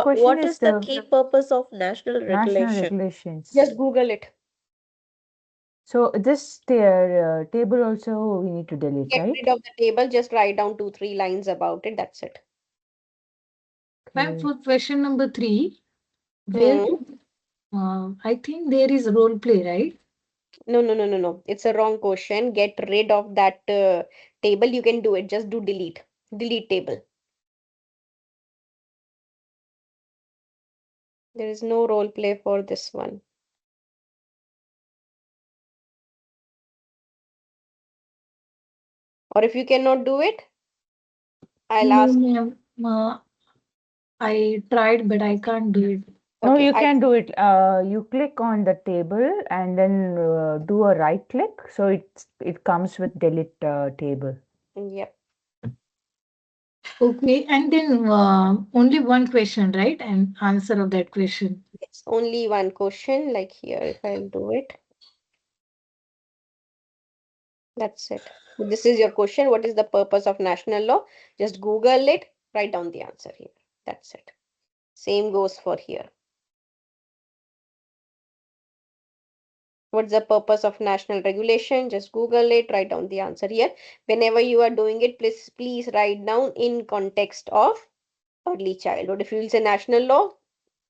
S2: question
S5: What
S2: is
S5: is the key purpose of national
S2: national
S5: regulation?
S2: regulations.
S1: Just Google it.
S2: So this table also we need to delete,
S1: Get
S2: right?
S1: rid of the table. Just write down 2, 3 lines about it. That's it.
S3: Ma'am,
S2: Okay.
S3: for question number 3, where I think there is role play, right?
S1: No, no, no, no, no. It's a wrong question. Get rid of that table. You can do it. Just do delete. Delete table. There is no role play for this one. Or if you cannot do it, I'll
S3: No,
S1: ask.
S3: ma'am. I tried, but I can't do it.
S2: No,
S1: Okay,
S2: you can do it. You click on the table and then do a right click. So it comes with delete table.
S1: yep.
S3: Okay, and then only one question, right? And answer of that question.
S1: It's only one question. Like here, if I'll do it. That's it. This is your question. What is the purpose of national law? Just Google it. Write down the answer here. That's it. Same goes for here. What's the purpose of national regulation? Just Google it, write down the answer here. Whenever you are doing it, please write down in context of early childhood. If you will say national law,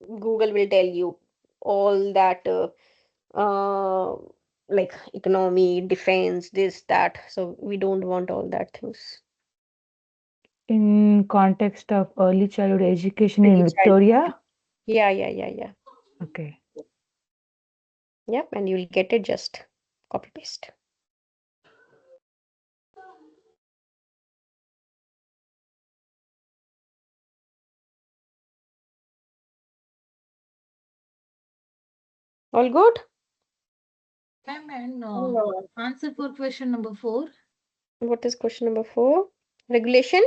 S1: Google will tell you all that like economy, defense, this, that. So we don't want all that things.
S2: In context of early childhood education in
S1: Early childhood.
S2: Victoria.
S1: Yeah.
S2: Okay.
S1: Yep, and you'll get it, just copy paste. All good?
S3: Ma'am, and
S1: Hello.
S3: answer for question number 4.
S1: What is question number 4? Regulation?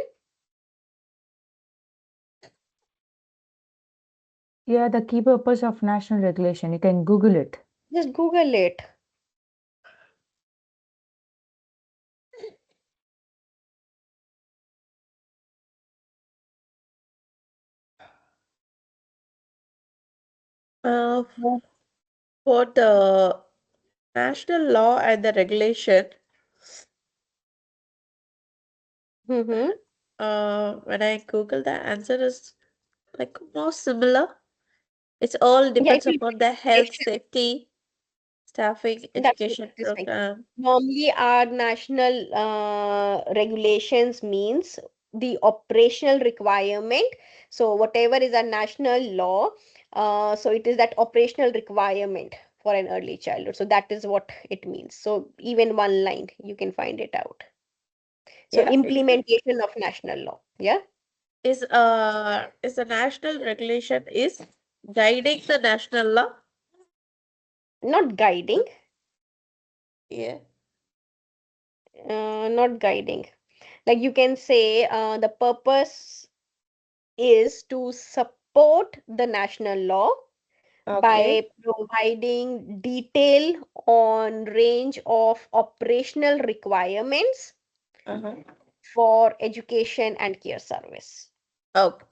S2: Yeah, the key purpose of national regulation. You can Google it.
S1: Just Google it.
S5: Uh, for the national law and the regulation,
S1: Mm-hmm.
S5: when I Google, the answer is like more similar. It's all
S1: Yeah, it
S5: depends
S1: will
S5: upon the
S1: be
S5: health, safety, staffing,
S1: that's what
S5: education
S1: it is fine.
S5: program.
S1: Normally, our national regulations means the operational requirement. So whatever is a national law, so it is that operational requirement for an early childhood. So that is what it means. So even one line, you can find it out. So
S5: Yeah,
S1: implementation of national law. Yeah.
S5: is the national regulation is Guiding the national law?
S1: Not guiding,
S5: Yeah.
S1: not guiding. Like you can say the purpose is to support the national law
S5: Okay.
S1: by providing detail on range of operational requirements
S5: Uh-huh.
S1: for education and care service.
S5: Okay.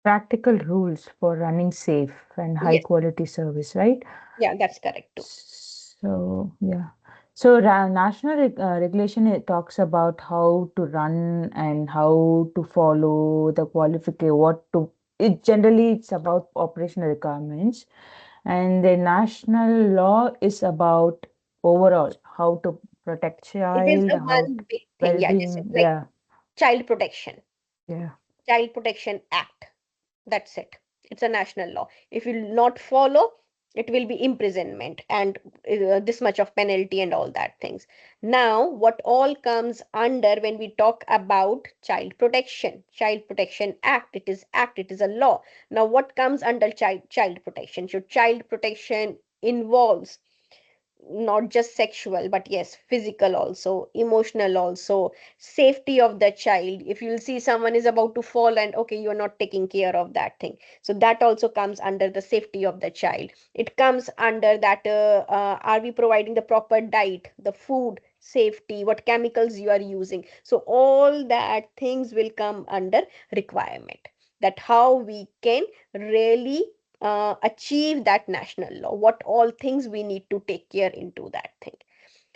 S2: Practical rules for running safe and high
S1: Yes,
S2: quality service, right?
S1: yeah, that's correct too.
S2: So, yeah. So, national regulation, it talks about how to run and how to follow the qualification, what to, it generally it's about operational requirements. And the national law is about overall how to protect
S1: It is
S2: child,
S1: a
S2: how
S1: one big thing, yeah, just
S2: well-being.
S1: like
S2: Yeah,
S1: child protection,
S2: yeah.
S1: Child Protection Act. That's it. It's a national law. If you not follow, it will be imprisonment and this much of penalty and all that things. Now, what all comes under when we talk about child protection? Child Protection Act. Act. It is a law. Now, what comes under child protection? So, child protection involves not just sexual but yes physical also, emotional also, safety of the child. If you'll see someone is about to fall and okay, you're not taking care of that thing, so that also comes under the safety of the child. It comes under that are we providing the proper diet, the food safety, what chemicals you are using, so all that things will come under requirement, that how we can really achieve that national law, what all things we need to take care into that thing.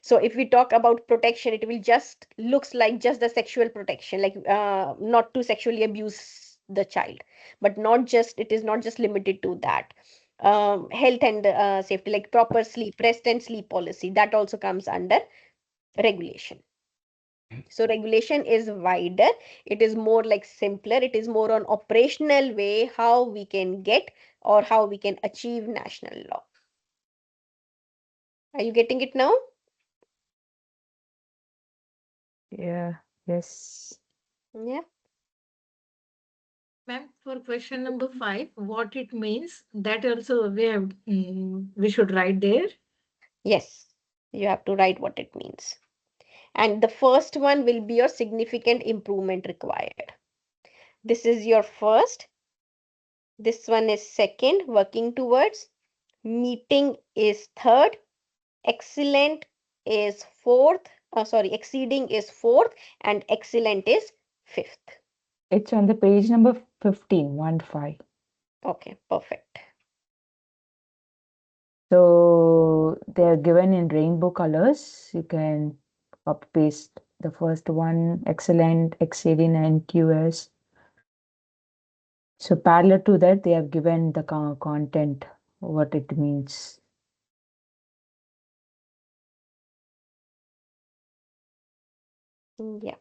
S1: So if we talk about protection, it will just looks like just the sexual protection, like not to sexually abuse the child, but not just, it is not just limited to that. Health and safety, like proper sleep, rest and sleep policy, that also comes under regulation. So regulation is wider, it is more like simpler, it is more on operational way how we can get or how we can achieve national law. Are you getting it now?
S2: Yeah, yes.
S1: Yeah.
S3: Ma'am, for question number 5, what it means, that also we have, we should write there.
S1: Yes, you have to write what it means. And the first one will be your significant improvement required. This is your first. This one is second, working towards. Meeting is third. Excellent is fourth. Sorry, exceeding is fourth, and excellent is fifth.
S2: It's on the page number 15, 1 5.
S1: Okay, perfect.
S2: So they're given in rainbow colors. You can copy paste the first one, excellent, exceeding, and QS. So parallel to that, they have given the content, what it means.
S1: Yeah.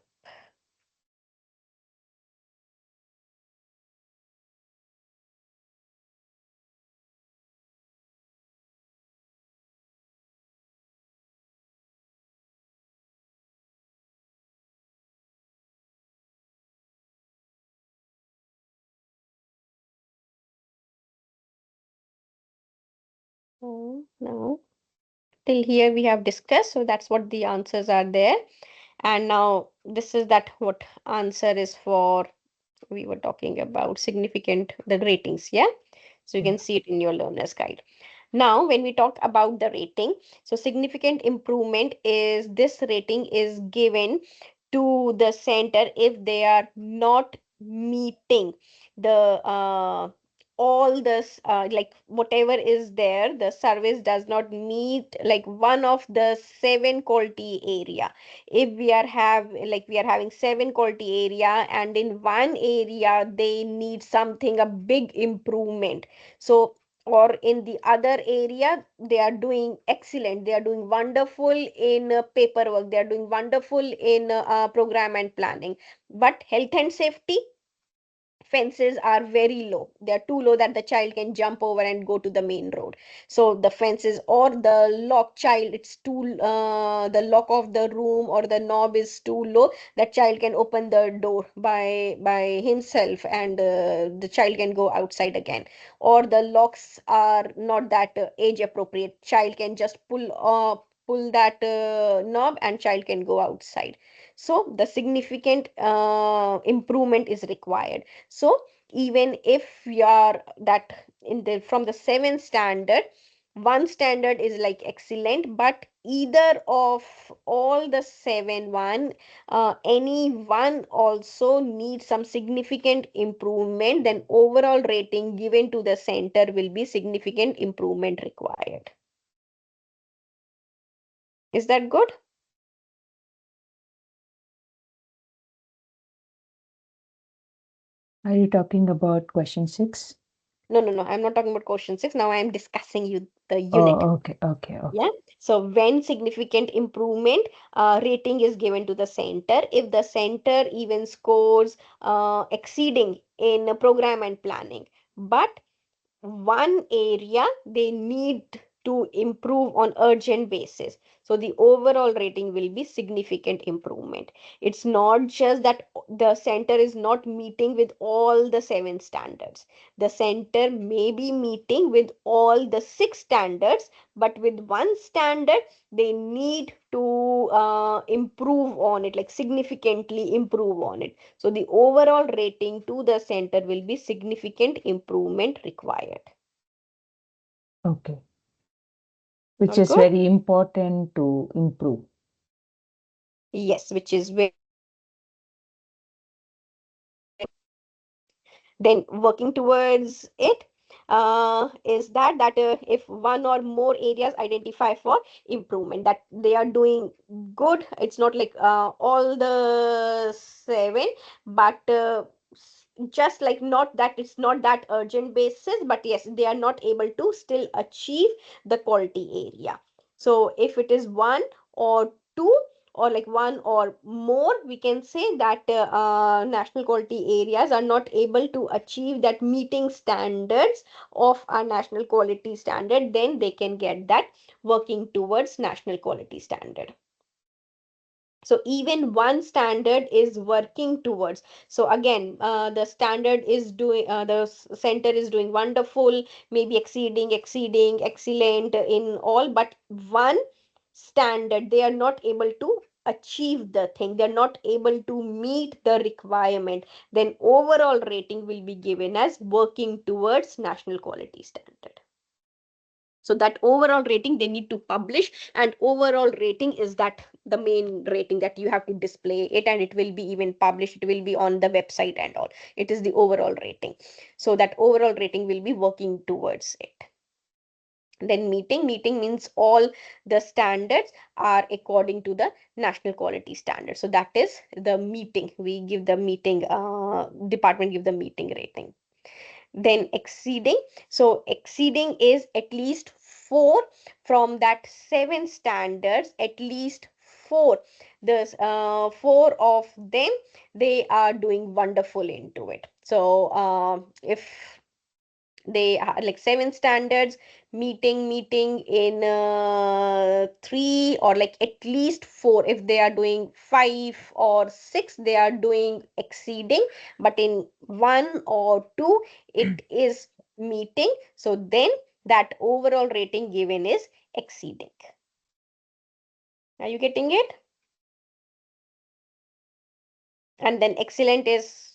S1: So now till here we have discussed. So that's what the answers are there. And now this is that what answer is for, we were talking about significant, the ratings, yeah? So you can see it in your learner's guide. Now, when we talk about the rating, so significant improvement is this rating is given to the center if they are not meeting the all this like whatever is there, the service does not meet like one of the seven quality area. If we are have like we are having seven quality area and in one area they need something a big improvement, so or in the other area they are doing excellent, they are doing wonderful in paperwork, they are doing wonderful in program and planning, but health and safety fences are very low. They are too low that the child can jump over and go to the main road. So the fences or the lock child, it's too the lock of the room or the knob is too low that child can open the door by himself, and the child can go outside again. Or the locks are not that age appropriate, child can just pull that knob and child can go outside. So the significant improvement is required. So even if you are that in the from the 7th standard, one standard is like excellent, but either of all the 7 any one also needs some significant improvement, then overall rating given to the center will be significant improvement required. Is that good?
S2: Are you talking about question 6?
S1: No, I'm not talking about question 6. Now I am discussing you the unit.
S2: Oh, okay.
S1: Yeah. So when significant improvement rating is given to the center, if the center even scores exceeding in program and planning, but one area they need to improve on urgent basis, so the overall rating will be significant improvement. It's not just that the center is not meeting with all the 7 standards. The center may be meeting with all the 6 standards, but with one standard they need to improve on it, like significantly improve on it. So the overall rating to the center will be significant improvement required.
S2: Okay. Which
S1: All
S2: is
S1: good?
S2: very important to improve.
S1: Yes, which is very. Then working towards it is that if one or more areas identify for improvement, that they are doing good. It's not like all the 7, but just like not that it's not that urgent basis, but yes, they are not able to still achieve the quality area. So if it is one or two, or like one or more, we can say that national quality areas are not able to achieve that meeting standards of our national quality standard, then they can get that working towards national quality standard. So even one standard is working towards. So again, the standard is doing, the center is doing wonderful, maybe exceeding, excellent in all, but one standard they are not able to achieve the thing, they're not able to meet the requirement, then overall rating will be given as working towards national quality standard. So that overall rating they need to publish, and overall rating is that the main rating that you have to display it, and it will be even published, it will be on the website and all. It is the overall rating. So that overall rating will be working towards it. Then meeting means all the standards are according to the national quality standard. So that is the meeting. We give the meeting, department give the meeting rating. Then exceeding. So exceeding is at least 4 from that 7 standards, at least 4. There's 4 of them, they are doing wonderful into it. So if they are like 7 standards meeting in 3, or like at least 4. If they are doing 5 or 6, they are doing exceeding, but in 1 or 2 it is meeting. So then that overall rating given is exceeding. Are you getting it? And then excellent is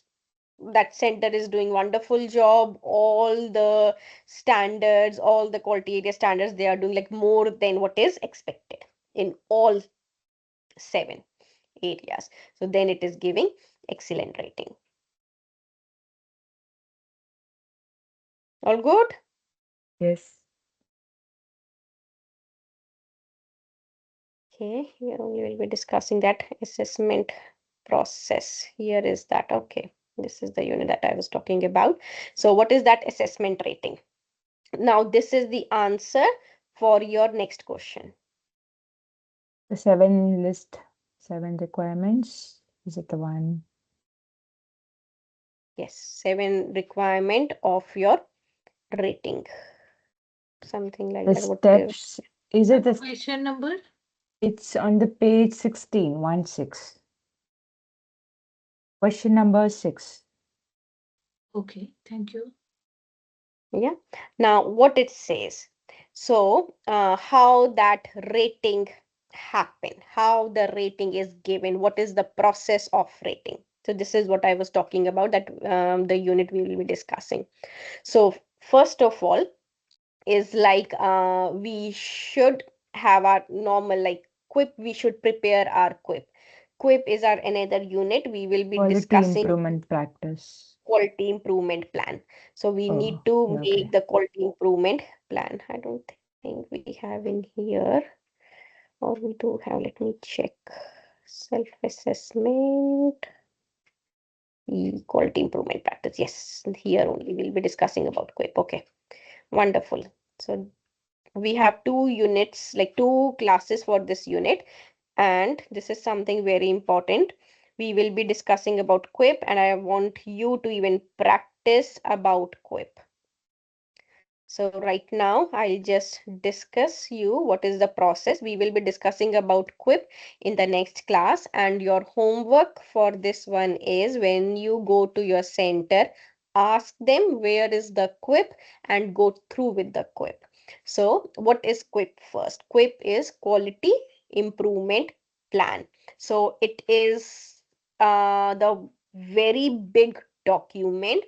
S1: that center is doing wonderful job, all the standards, all the quality area standards, they are doing like more than what is expected in all 7 areas. So then it is giving excellent rating. All good?
S2: Yes.
S1: Okay, here we will be discussing that assessment process. Here is that. Okay, this is the unit that I was talking about. So what is that assessment rating? Now this is the answer for your next question.
S2: The 7 list 7 requirements. Is it the one?
S1: Yes, 7 requirement of your rating. Something like
S2: The
S1: that. What
S2: steps, is it the,
S3: Question number?
S2: it's on the page 16, 16. Question number 6.
S3: Okay, thank you.
S1: Yeah. Now, what it says. So, how that rating happen, how the rating is given, what is the process of rating. So, this is what I was talking about, that the unit we will be discussing. So, first of all, is like we should have our normal like quip. We should prepare our quip. Quip is our another unit. We will be
S2: Quality
S1: discussing
S2: improvement practice.
S1: quality improvement plan. So we need
S2: Oh,
S1: to
S2: yeah,
S1: make
S2: okay.
S1: the quality improvement plan. I don't think we have in here, or we do have. Let me check. Self-assessment, quality improvement practice. Yes, here only we'll be discussing about QUIP. Okay, wonderful. So we have 2 units, like 2 classes for this unit, and this is something very important. We will be discussing about quip, and I want you to even practice about quip. So right now I'll just discuss you what is the process. We will be discussing about quip in the next class, and your homework for this one is when you go to your center, ask them where is the quip and go through with the quip. So what is quip first? Quip is quality improvement plan. So it is the very big document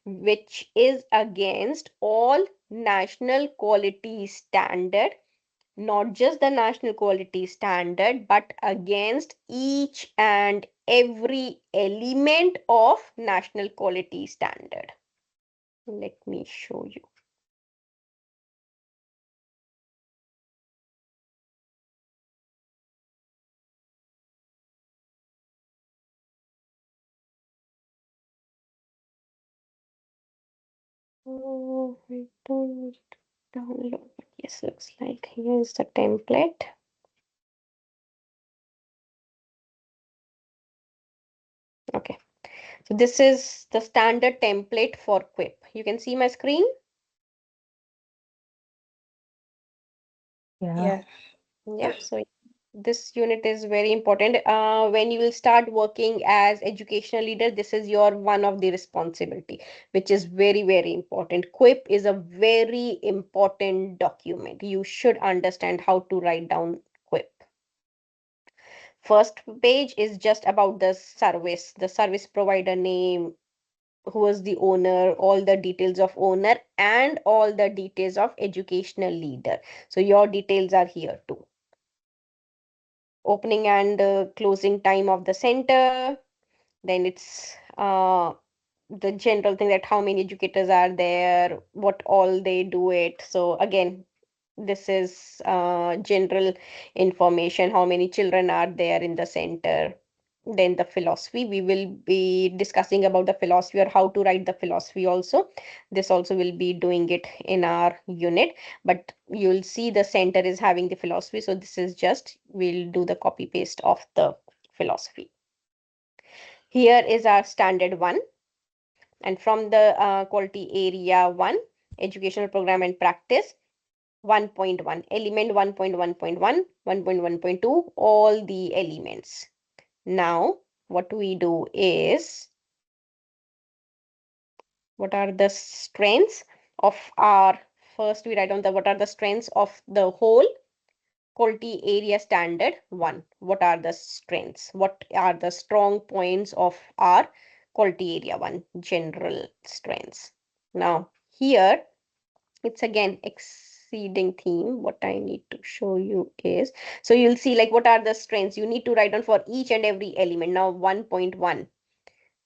S1: which is against all national quality standard, not just the national quality standard, but against each and every element of national quality standard. Let me show you. Oh, I don't need to download. Yes, looks like here's the template. Okay, so this is the standard template for quip. You can see my screen.
S2: Yeah.
S1: Yeah, so this unit is very important. When you will start working as educational leader, this is your one of the responsibility, which is very, very important. Quip is a very important document. You should understand how to write down Quip. First page is just about the service provider name, who was the owner, all the details of owner, and all the details of educational leader. So your details are here too. Opening and closing time of the center. Then it's the general thing, that how many educators are there, what all they do it. So again, this is general information, how many children are there in the center. Then the philosophy, we will be discussing about the philosophy or how to write the philosophy also. This also will be doing it in our unit, but you'll see the center is having the philosophy. So this is just, we'll do the copy paste of the philosophy. Here is our standard 1, and from the quality area 1, educational program and practice, 1.1, element 1.1.1, 1.1.2, all the elements. Now, what we do is, what are the strengths of our, first we write down the, what are the strengths of the whole quality area standard 1. What are the strengths? What are the strong points of our quality area 1, general strengths? Now, here, it's again exceeding theme. What I need to show you is, so you'll see like what are the strengths. You need to write down for each and every element. Now 1.1.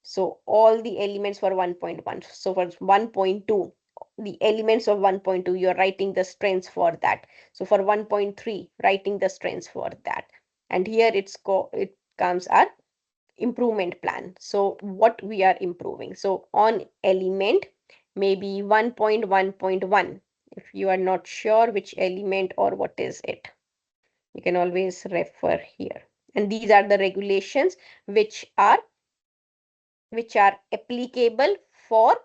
S1: So all the elements for 1.1. So for 1.2, the elements of 1.2, you're writing the strengths for that. So for 1.3, writing the strengths for that. And here it comes our improvement plan. So what we are improving. So on element, maybe 1.1.1. If you are not sure which element or what is it, you can always refer here. And these are the regulations which are which are applicable for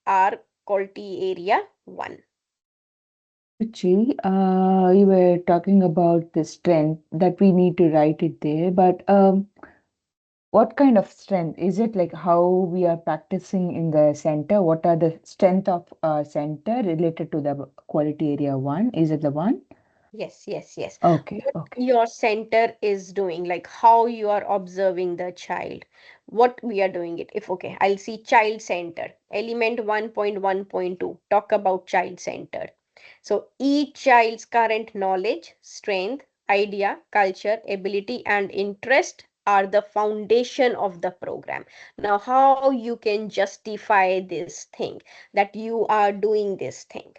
S1: our quality area 1.
S2: Ruchi, you were talking about the strength that we need to write it there, but what kind of strength? Is it like how we are practicing in the center? What are the strength of center related to the quality area one? Is it the one?
S1: Yes.
S2: Okay,
S1: What
S2: okay.
S1: your center is doing, like how you are observing the child, what we are doing it. If okay, I'll see child center, element 1.1.2, talk about child center. So each child's current knowledge, strength, idea, culture, ability, and interest are the foundation of the program. Now, how you can justify this thing that you are doing this thing?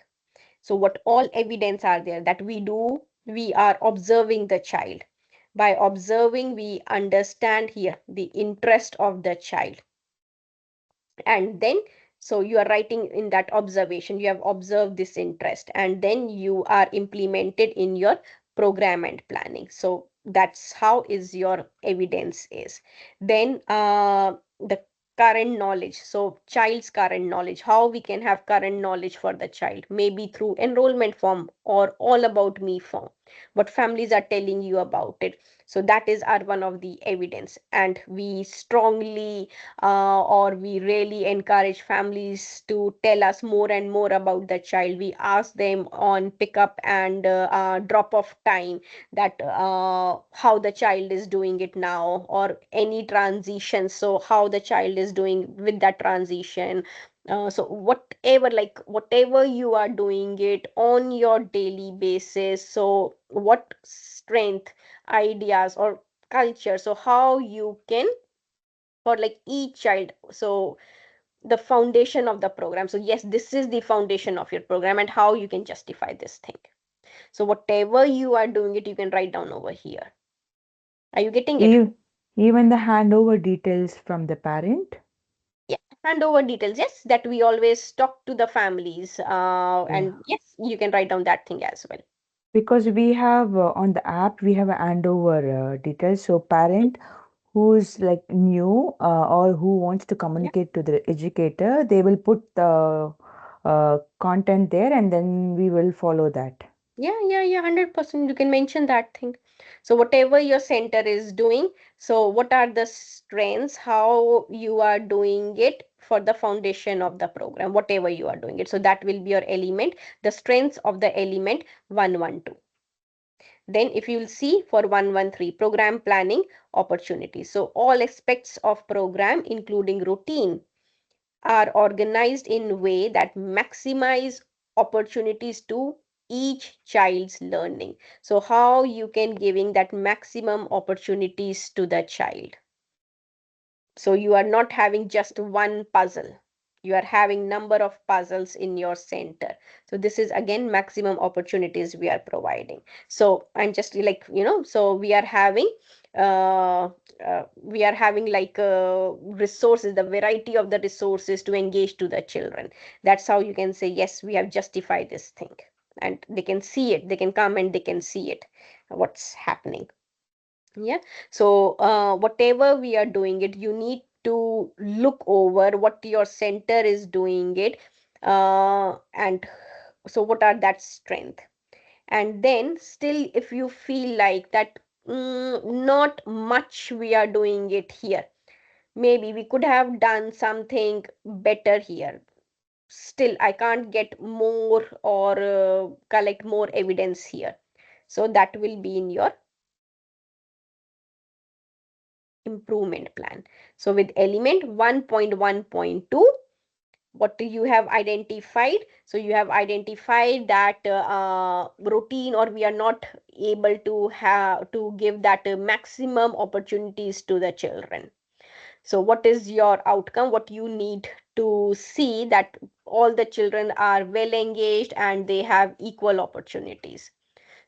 S1: So what all evidence are there that we do? We are observing the child. By observing, we understand here the interest of the child. And then, so you are writing in that observation, you have observed this interest, and then you are implemented in your program and planning. So that's how is your evidence is. Then the current knowledge, so child's current knowledge, how we can have current knowledge for the child, maybe through enrollment form or all about me form, what families are telling you about it. So that is our one of the evidence, and we strongly or we really encourage families to tell us more and more about the child. We ask them on pickup and drop off time that how the child is doing it now, or any transition, so how the child is doing with that transition. So whatever, like whatever you are doing it on your daily basis, so what strength, ideas, or culture, so how you can for like each child, so the foundation of the program. So yes, this is the foundation of your program and how you can justify this thing. So whatever you are doing it, you can write down over here. Are you getting it?
S2: E- Even the handover details from the parent?
S1: Yeah, hand over details, yes, that we always talk to the families,
S2: Yeah.
S1: and yes, you can write down that thing as well.
S2: Because we have on the app, we have a handover details. So parent who's like new or who wants to
S1: Yeah,
S2: communicate to the educator, they will put the content there and then we will follow that.
S1: yeah, 100%. You can mention that thing. So whatever your center is doing, so what are the strengths, how you are doing it for the foundation of the program, whatever you are doing it. So that will be your element, the strengths of the element 112. Then if you will see for 113, program planning opportunities. So all aspects of program, including routine, are organized in way that maximize opportunities to each child's learning. So how you can giving that maximum opportunities to the child. So you are not having just one puzzle, you are having number of puzzles in your center. So this is again maximum opportunities we are providing. So I'm just like, so we are having like resources, the variety of the resources to engage to the children. That's how you can say yes, we have justified this thing, and they can see it, they can come and they can see it, what's happening. Yeah. So whatever we are doing it, you need to look over what your center is doing it, and so what are that strength. And then still if you feel like that, not much we are doing it here, maybe we could have done something better here, still I can't get more or collect more evidence here, so that will be in your improvement plan. So with element 1.1.2, what you have identified? So you have identified that routine, or we are not able to have to give that maximum opportunities to the children. So what is your outcome? What you need to see that all the children are well engaged and they have equal opportunities.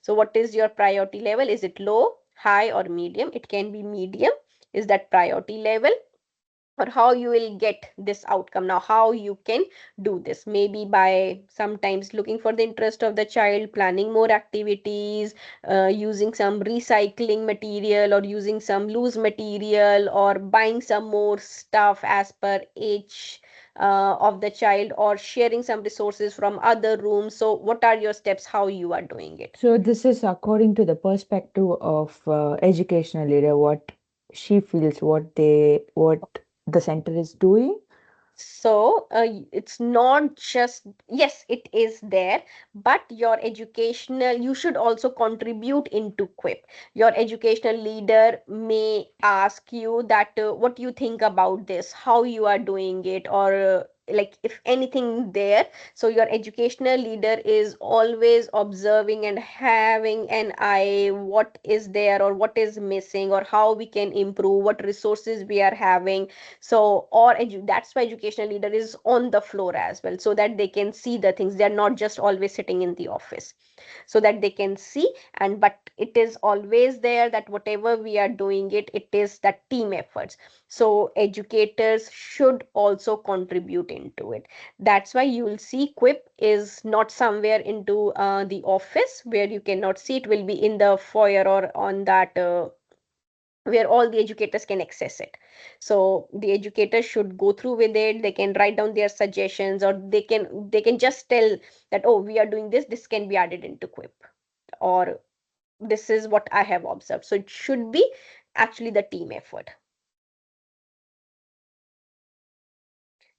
S1: So what is your priority level? Is it low, high, or medium? It can be medium. Is that priority level? or how you will get this outcome. Now, how you can do this, maybe by sometimes looking for the interest of the child, planning more activities, using some recycling material or using some loose material, or buying some more stuff as per age of the child, or sharing some resources from other rooms. So what are your steps, how you are doing it?
S2: So this is according to the perspective of educational leader, what she feels, what the center is doing.
S1: So it's not just, yes, it is there, but your educational, you should also contribute into quip. Your educational leader may ask you that what you think about this, how you are doing it, or like if anything there. So your educational leader is always observing and having an eye what is there or what is missing, or how we can improve, what resources we are having. So or that's why educational leader is on the floor as well, so that they can see the things. They are not just always sitting in the office, so that they can see. And but it is always there that whatever we are doing it, it is that team efforts. So educators should also contribute into it. That's why you will see quip is not somewhere into the office where you cannot see. It will be in the foyer or on that where all the educators can access it. So the educators should go through with it. They can write down their suggestions, or they can just tell that, oh, we are doing this, this can be added into quip, or this is what I have observed. So it should be actually the team effort,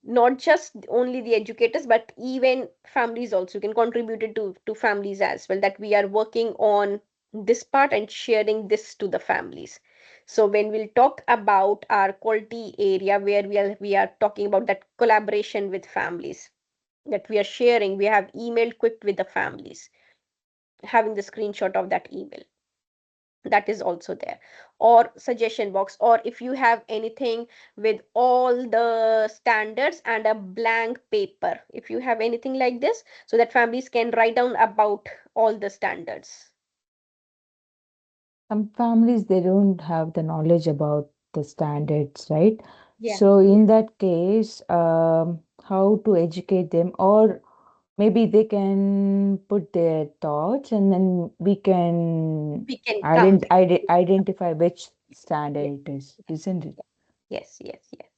S1: not just only the educators, but even families also can contribute it to families as well, that we are working on this part and sharing this to the families. So when we'll talk about our quality area, where we are talking about that collaboration with families, that we are sharing, we have emailed quick with the families, having the screenshot of that email, that is also there. Or suggestion box, or if you have anything with all the standards and a blank paper, if you have anything like this, so that families can write down about all the standards.
S2: Some families, they don't have the knowledge about the standards, right?
S1: Yeah.
S2: So in that case, how to educate them, or maybe they can put their thoughts and then we can
S1: We can come with
S2: identify which
S1: yes,
S2: standard it is, isn't it?
S1: yes, yes, yes.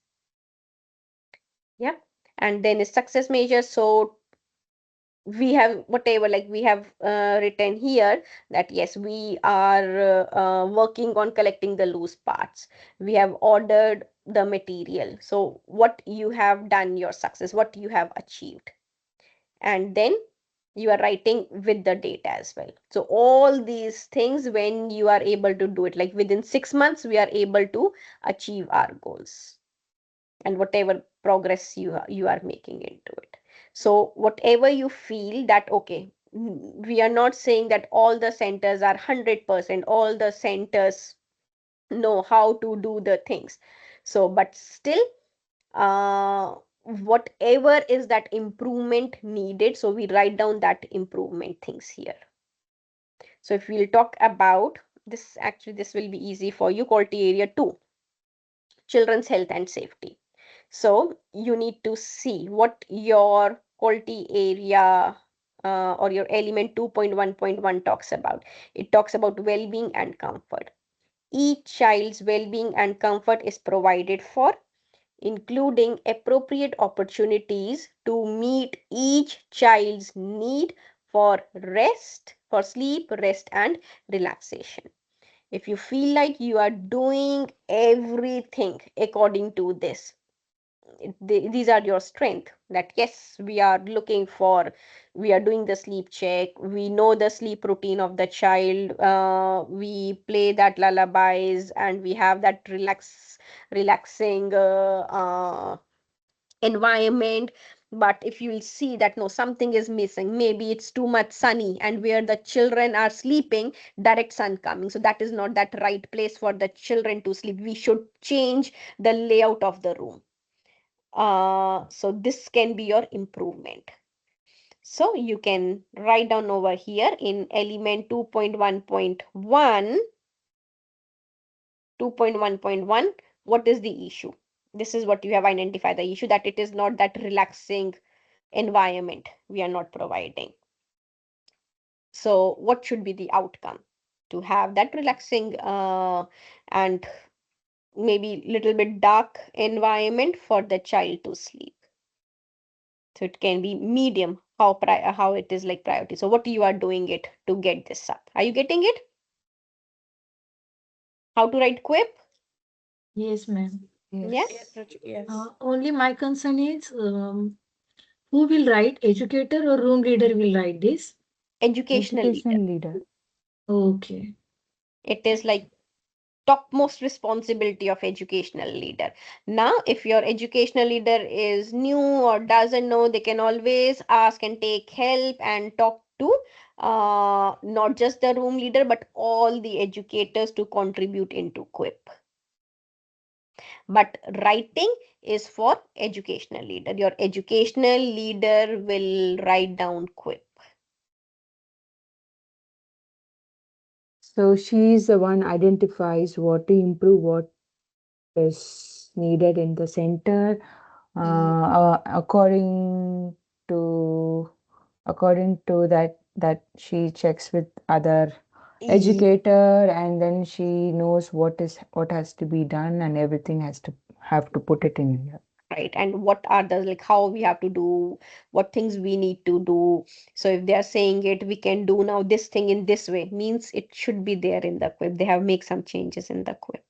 S1: Yeah. And then is success measure. So we have whatever, like we have written here, that yes, we are working on collecting the loose parts, we have ordered the material. So what you have done, your success, what you have achieved. And then you are writing with the date as well. So all these things, when you are able to do it, like within 6 months we are able to achieve our goals, and whatever progress you are making into it. So whatever you feel that, okay, we are not saying that all the centers are 100%, all the centers know how to do the things. So but still, whatever is that improvement needed, so we write down that improvement things here. So if we'll talk about this, actually this will be easy for you. Quality area 2, children's health and safety. So you need to see what your quality area or your element 2.1.1 talks about. It talks about well-being and comfort. Each child's well-being and comfort is provided for, including appropriate opportunities to meet each child's need for rest, for sleep, rest, and relaxation. If you feel like you are doing everything according to this, these are your strength, that yes, we are looking for, we are doing the sleep check, we know the sleep routine of the child, we play that lullabies, and we have that relaxing environment. But if you'll see that no, something is missing, maybe it's too much sunny, and where the children are sleeping, direct sun coming, so that is not that right place for the children to sleep, we should change the layout of the room. So this can be your improvement. So you can write down over here in element 2.1.1, 2.1.1, what is the issue? This is what you have identified the issue, that it is not that relaxing environment we are not providing. So what should be the outcome? To have that relaxing and maybe little bit dark environment for the child to sleep. So it can be medium, how it is like priority. So what you are doing it to get this up? Are you getting it? How to write quip?
S3: Yes, ma'am.
S1: Yeah.
S5: Yes, Ruchi, yes.
S3: Only my concern is who will write, educator or room leader will write this?
S1: Educational leader.
S2: Educational leader.
S3: Okay.
S1: It is like topmost responsibility of educational leader. Now, if your educational leader is new or doesn't know, they can always ask and take help and talk to not just the room leader, but all the educators to contribute into quip. But writing is for educational leader. Your educational leader will write down quip.
S2: So she's the one identifies what to improve, what is needed in the center, according to that she checks with other educator, and then she knows what has to be done, and everything has to have to put it in here.
S1: Right, and what are the, like, how we have to do, what things we need to do. So if they are saying it, we can do now this thing in this way, means it should be there in the quip. They have make some changes in the quip.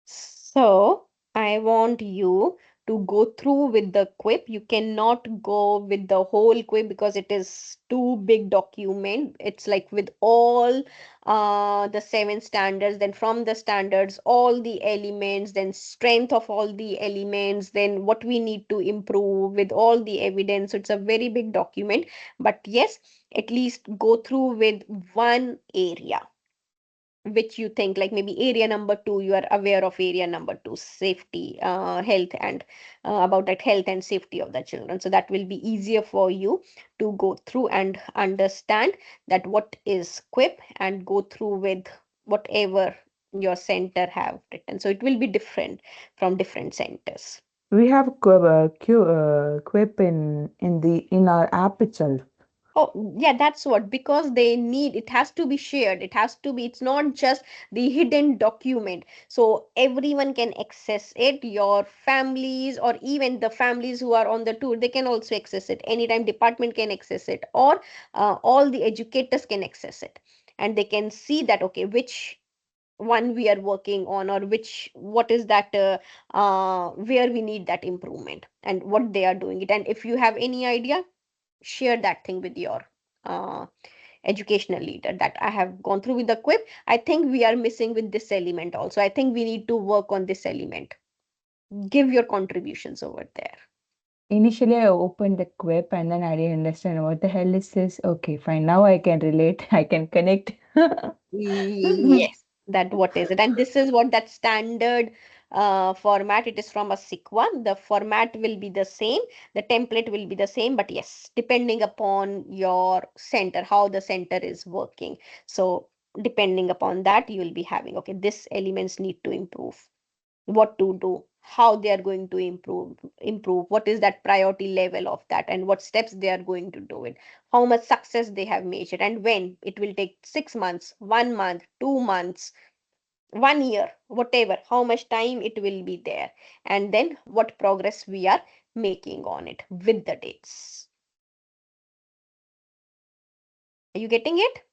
S1: So I want you to go through with the quip. You cannot go with the whole quip because it is too big document. It's like with all the 7 standards, then from the standards, all the elements, then strength of all the elements, then what we need to improve with all the evidence. So it's a very big document. But yes, at least go through with one area which you think, like maybe area number 2, you are aware of area number 2, safety, health, and about that health and safety of the children. So that will be easier for you to go through and understand that what is quip, and go through with whatever your center have written. So it will be different from different centers.
S2: We have quip in our app itself.
S1: Oh, yeah, that's what, because they need, it has to be shared. It has to be, it's not just the hidden document. So everyone can access it, your families, or even the families who are on the tour, they can also access it. Anytime department can access it, or all the educators can access it. And they can see that, okay, which one we are working on, or which, what is that, where we need that improvement, and what they are doing it. And if you have any idea, share that thing with your uh, educational leader, that I have gone through with the quip. I think we are missing with this element also. I think we need to work on this element. Give your contributions over there.
S2: Initially, I opened the quip and then I didn't understand what the hell is this. Okay, fine. Now I can relate. I can connect.
S1: Yes, that what is it? And this is what that standard format. It is from a SICWA. The format will be the same. The template will be the same. But yes, depending upon your center, how the center is working. So depending upon that, you will be having, okay, this elements need to improve, what to do, how they are going to improve, what is that priority level of that, and what steps they are going to do it, how much success they have measured, and when it will take 6 months, 1 month, 2 months, 1 year, whatever, how much time it will be there, and then what progress we are making on it with the dates. Are you getting it?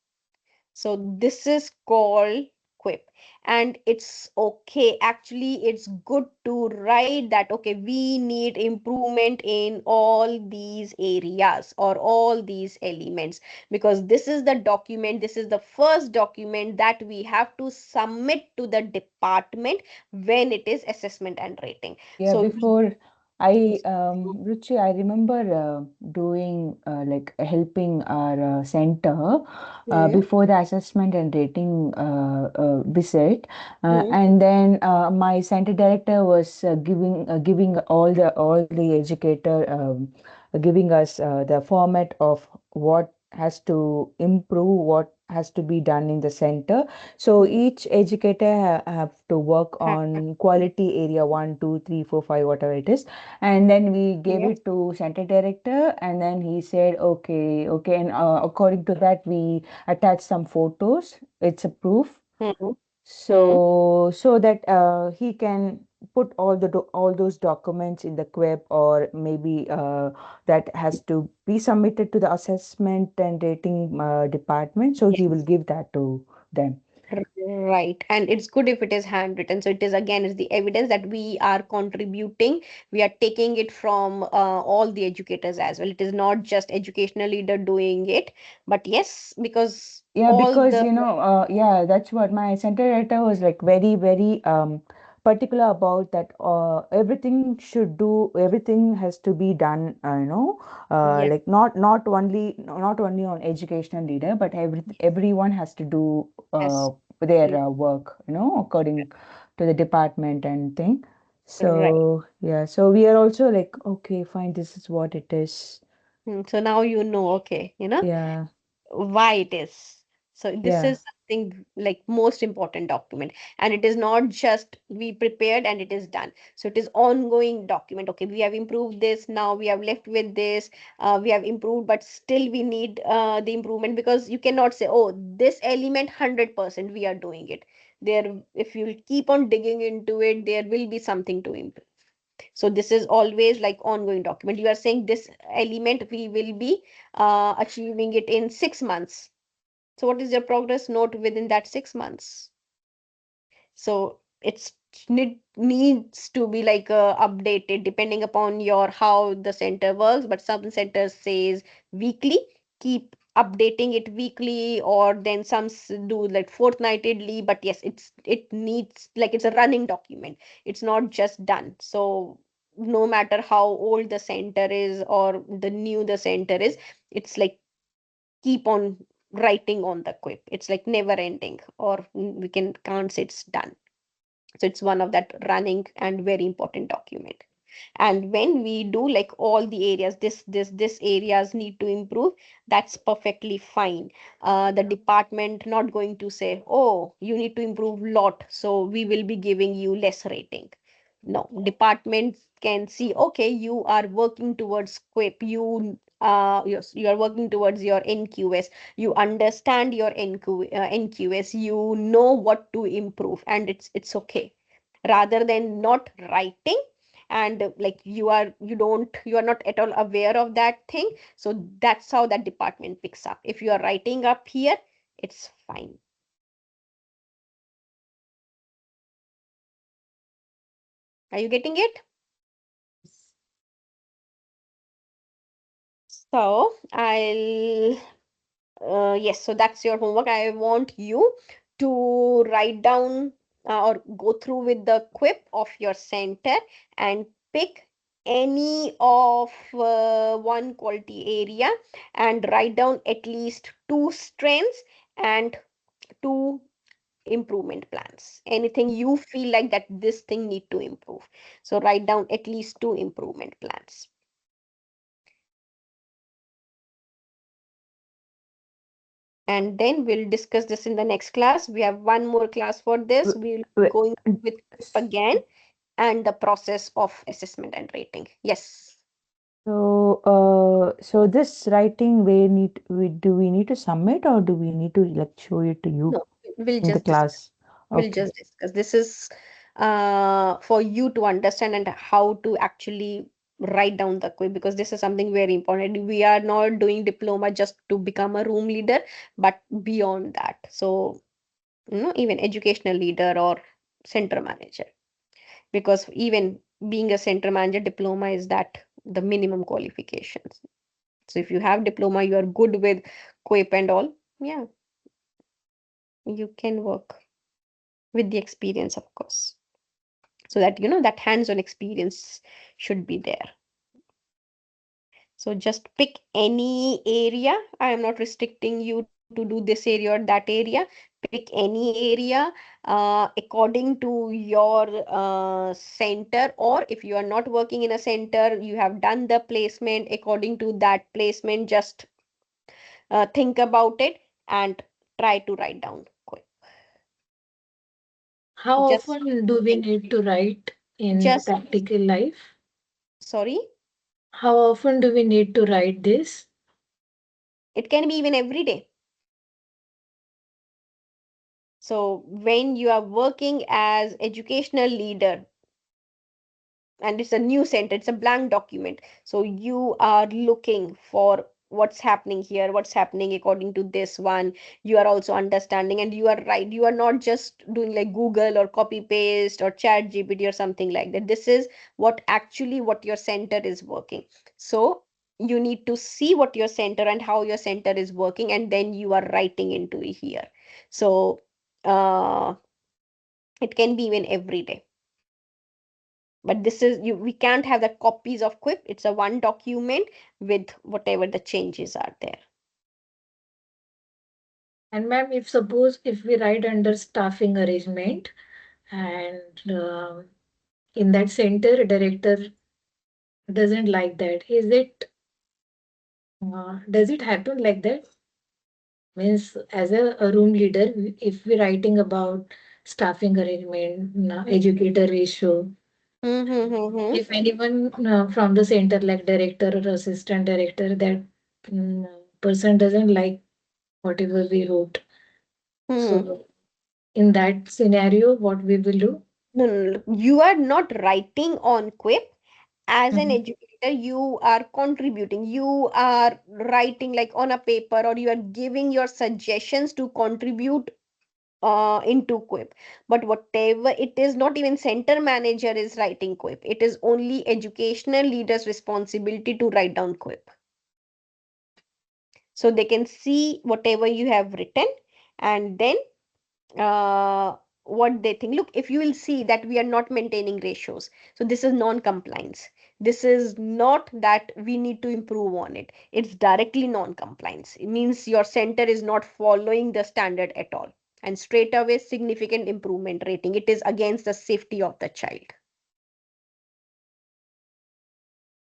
S1: So this is called quip, and it's okay. Actually, it's good to write that, okay, we need improvement in all these areas or all these elements, because this is the document, this is the first document that we have to submit to the department when it is assessment and rating.
S2: Yeah,
S1: So
S2: before Ruchi, I remember doing like helping our center
S1: hmm,
S2: before the assessment and rating visit,
S1: hmm,
S2: and then my center director was giving all the educator giving us the format of what has to improve what has to be done in the center. So each educator have to work on quality area 1, 2, 3, 4, 5, whatever it is, and then we gave
S1: Yes.
S2: it to center director, and then he said, okay, okay, and according to that, we attached some photos. It's a proof,
S1: Hmm. Hmm.
S2: so that he can put all those documents in the quip, or maybe that has to be submitted to the assessment and rating department, so he will
S1: Yes.
S2: give that to them.
S1: Right. And it's good if it is handwritten. So it is again, it's the evidence that we are contributing. We are taking it from all the educators as well. It is not just educational leader doing it, but yes, because
S2: Yeah,
S1: all
S2: because
S1: the
S2: yeah, that's what my center editor was like, very, very particular about that. Everything has to be done,
S1: yes,
S2: like not only on educational leader, but everyone has to do
S1: yes,
S2: their work, according to the department and thing.
S1: right.
S2: So yeah, so we are also like, okay, fine, this is what it is.
S1: So now you know, okay,
S2: Yeah,
S1: why it is. So this
S2: yeah.
S1: is something like most important document, and it is not just we prepared and it is done. So it is ongoing document. Okay, we have improved this. Now we have left with this. We have improved, but still we need the improvement, because you cannot say, oh, this element 100% we are doing it. There, if you keep on digging into it, there will be something to improve. So this is always like ongoing document. You are saying this element we will be achieving it in 6 months. So what is your progress note within that 6 months? So needs to be like updated depending upon your how the center works. But some centers says weekly, keep updating it weekly, or then some do like fortnightly. But yes, it needs like it's a running document. It's not just done. So no matter how old the center is or the new the center is, it's like keep on writing on the quip. It's like never ending, or we can't say it's done. So it's one of that running and very important document. And when we do like all the areas, this areas need to improve, that's perfectly fine. The department not going to say, oh, you need to improve lot, so we will be giving you less rating. No, department can see, okay, you are working towards quip, yes, you are working towards your NQS, you understand your NQS, you know what to improve, and it's okay. Rather than not writing, and like you are not at all aware of that thing. So that's how that department picks up. If you are writing up here, it's fine. Are you getting it? So I'll yes, so that's your homework. I want you to write down or go through with the quip of your center and pick any of one quality area, and write down at least two strengths and two improvement plans. Anything you feel like that this thing need to improve. So write down at least two improvement plans. And then we'll discuss this in the next class. We have one more class for this.
S2: W-
S1: We'll be
S2: w-
S1: going with QUIP again and the process of assessment and rating. Yes.
S2: So this writing we need to submit, or do we need to like show it to you
S1: No, we'll
S2: in the
S1: just discuss.
S2: class?
S1: We'll
S2: Okay.
S1: just discuss. This is for you to understand and how to actually write down the quiz, because this is something very important. We are not doing diploma just to become a room leader, but beyond that. So, even educational leader or center manager, because even being a center manager, diploma is that the minimum qualifications. So if you have diploma, you are good with quip and all, yeah, you can work with the experience, of course. So that that hands-on experience should be there. So just pick any area. I am not restricting you to do this area or that area. Pick any area according to your center, or if you are not working in a center, you have done the placement according to that placement. Just think about it and try to write down quick.
S3: How
S1: Just
S3: often do we
S1: think.
S3: need to write in
S1: Just
S3: practical life?
S1: sorry,
S3: How often do we need to write this?
S1: it can be even every day. So when you are working as educational leader, and it's a new center, it's a blank document, so you are looking for what's happening here, what's happening according to this one. You are also understanding, and you are right, you are not just doing like Google or copy paste or chat GPT or something like that. This is what your center is working. So you need to see what your center and how your center is working, and then you are writing into here. So it can be even every day, but this is you we can't have the copies of Quip. It's a one document with whatever the changes are there.
S3: And ma'am, if suppose if we write under staffing arrangement and in that center director doesn't like that, is it does it happen like that? Means as a room leader, if we're writing about staffing arrangement, educator ratio,
S1: Mm-hmm.
S3: if anyone from the center like director or assistant director, that person doesn't like whatever we wrote,
S1: Hmm.
S3: so in that scenario what we will do?
S1: No, no, no. You are not writing on Quip. As an
S3: Mhm.
S1: educator, you are contributing. You are writing like on a paper, or you are giving your suggestions to contribute into Quip. But whatever it is, not even center manager is writing Quip. It is only educational leaders' responsibility to write down Quip. So they can see whatever you have written, and then uh, what they think. Look, if you will see that we are not maintaining ratios, so this is non-compliance. This is not that we need to improve on it. It's directly non-compliance. It means your center is not following the standard at all, and straight away significant improvement rating. It is against the safety of the child.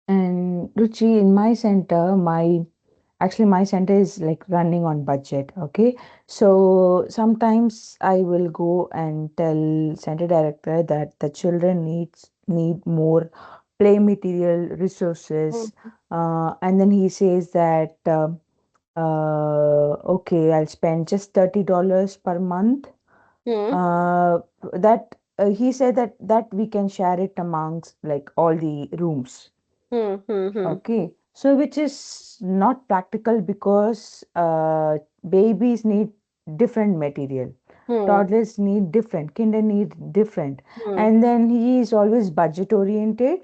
S2: And Ruchi, in my center, my center is like running on budget. Okay, so sometimes I will go and tell center director that the children need more play material resources, and then he says that okay, I'll spend just $30 per month.
S1: Hmm.
S2: That he said that we can share it amongst like all the rooms.
S1: Hmm. Hmm. Hmm.
S2: Okay, so which is not practical because babies need different material,
S1: Hmm.
S2: toddlers need different, kinder need different,
S1: Hmm.
S2: and then he is always budget oriented,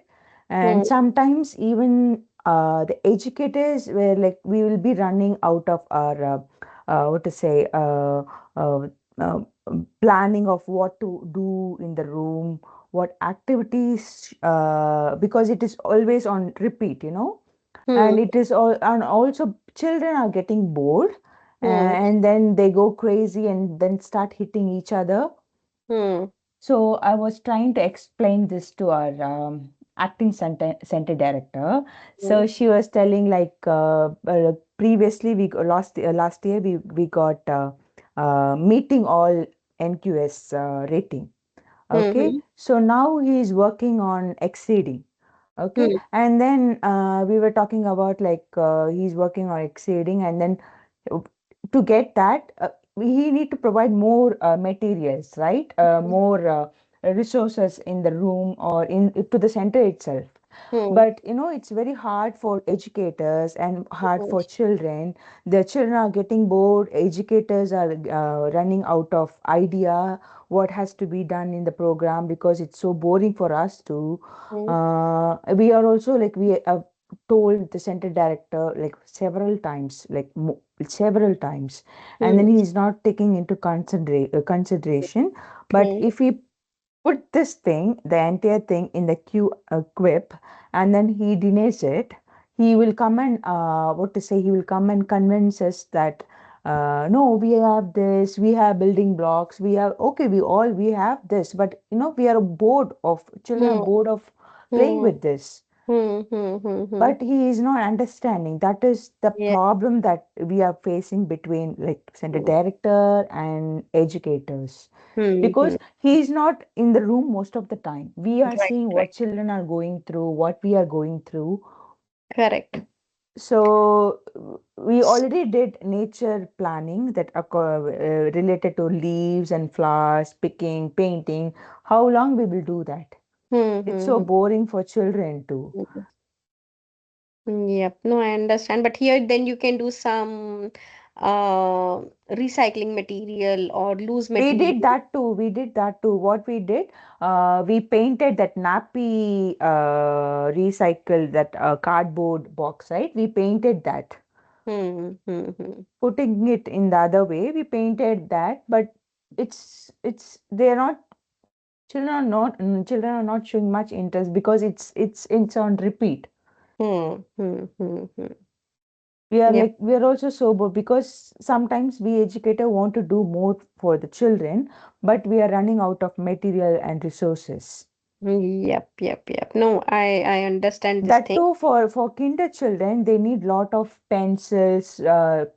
S2: and
S1: Hmm.
S2: sometimes even the educators were like we will be running out of our what to say uh, uh, planning of what to do in the room, what activities, because it is always on repeat, and
S1: Hmm.
S2: it is all, and also children are getting bored,
S1: Hmm.
S2: and then they go crazy and then start hitting each other.
S1: Hmm.
S2: So I was trying to explain this to our acting center director.
S1: Hmm.
S2: So she was telling like previously last year we got meeting all NQS rating. Okay,
S1: Hmm.
S2: so now he is working on exceeding. Okay,
S1: Hmm.
S2: and then we were talking about like he's working on exceeding, and then uh, to get that he need to provide more materials, right? More resources in the room or in to the center itself.
S1: Hmm.
S2: But it's very hard for educators and hard
S1: Hmm.
S2: for children. The children are getting bored, educators are running out of idea what has to be done in the program because it's so boring for us to.
S1: Hmm.
S2: We are also like we have told the center director like several times, like several times, and then
S1: Hmm.
S2: he's not taking into consideration. But
S1: Hmm.
S2: if we put this thing, the entire thing in the queue quip, and then he denies it, he will come and what to say, he will come and convince us that no, we have this, we have building blocks, we have, okay, we have this, but we are bored of, children are
S1: Hmm.
S2: bored of playing
S1: Hmm.
S2: with this. But he is not understanding. That is the
S1: Yeah.
S2: problem that we are facing between like center director and educators, because he is not in the room most of the time. We are
S1: Right,
S2: seeing
S1: right.
S2: what children are going through, what we are going through.
S1: Correct.
S2: So we already did nature planning that related to leaves and flowers, picking, painting. How long we will do that? It's so boring for children too.
S1: Yep. No, I understand. But here, then you can do some recycling material or loose
S2: We did
S1: material.
S2: that too. We did that too. What we did, we painted that nappy recycled that cardboard box, right? We painted that. Putting it in the other way, we painted that, but they're not children are not showing much interest because it's on repeat. We are
S1: Yep.
S2: like we are also sober because sometimes we educator want to do more for the children, but we are running out of material and resources.
S1: Yep. Yep. Yep. No, I understand this
S2: That
S1: thing.
S2: too, for kinder children, they need lot of pencils,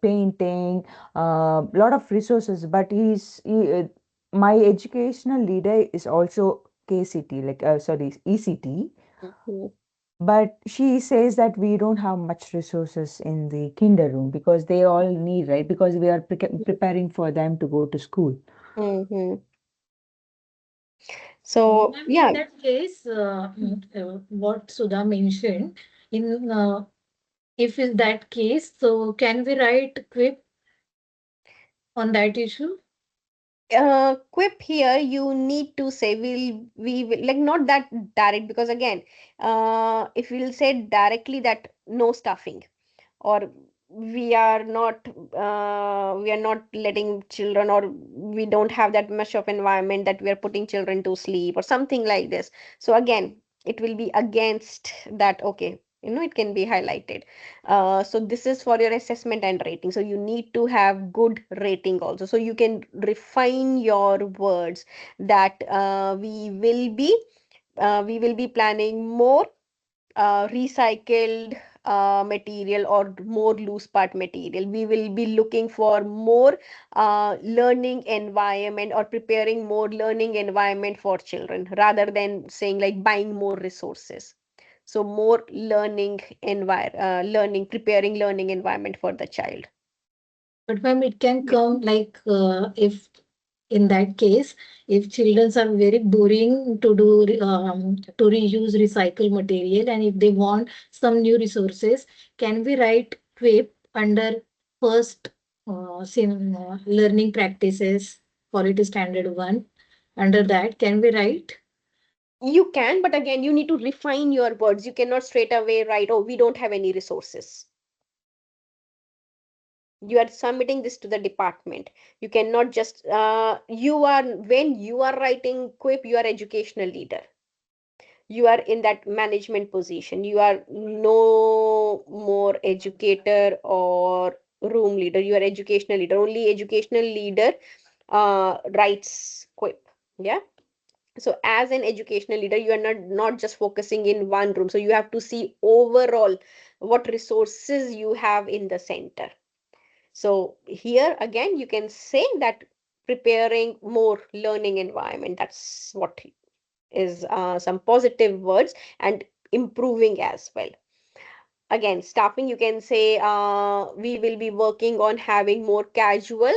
S2: painting, lot of resources. But my educational leader is also KCT, like sorry, ECT.
S1: Mhm.
S2: But she says that we don't have much resources in the kinder room because they all need, right? Because we are preparing for them to go to school.
S1: Mhm. So
S3: Ma'am, in
S1: yeah,
S3: that case, what Sudha mentioned, if in that case, so can we write quip on that issue?
S1: quip here you need to say we will like not that direct because again, if we'll say directly that no stuffing or we are not letting children or we don't have that much of environment that we are putting children to sleep or something like this, so again it will be against that. Okay, it can be highlighted. So this is for your assessment and rating, so you need to have good rating also, so you can refine your words that we will be planning more recycled material or more loose part material. We will be looking for more learning environment or preparing more learning environment for children rather than saying like buying more resources. So more preparing learning environment for the child.
S3: But ma'am, it can come like if in that case, if children are very boring to do to reuse recycle material, and if they want some new resources, can we write quip under first learning practices quality standard 1? Under that, can we write?
S1: You can, but again, you need to refine your words. You cannot straight away write, oh, we don't have any resources. You are submitting this to the department. You cannot just you are when you are writing quip, you are educational leader, you are in that management position, you are no more educator or room leader, you are educational leader. Only educational leader writes quip. Yeah. So as an educational leader, you are not just focusing in one room, so you have to see overall what resources you have in the center. So here again, you can say that preparing more learning environment. That's what is some positive words and improving as well. Again, staffing, you can say we will be working on having more casual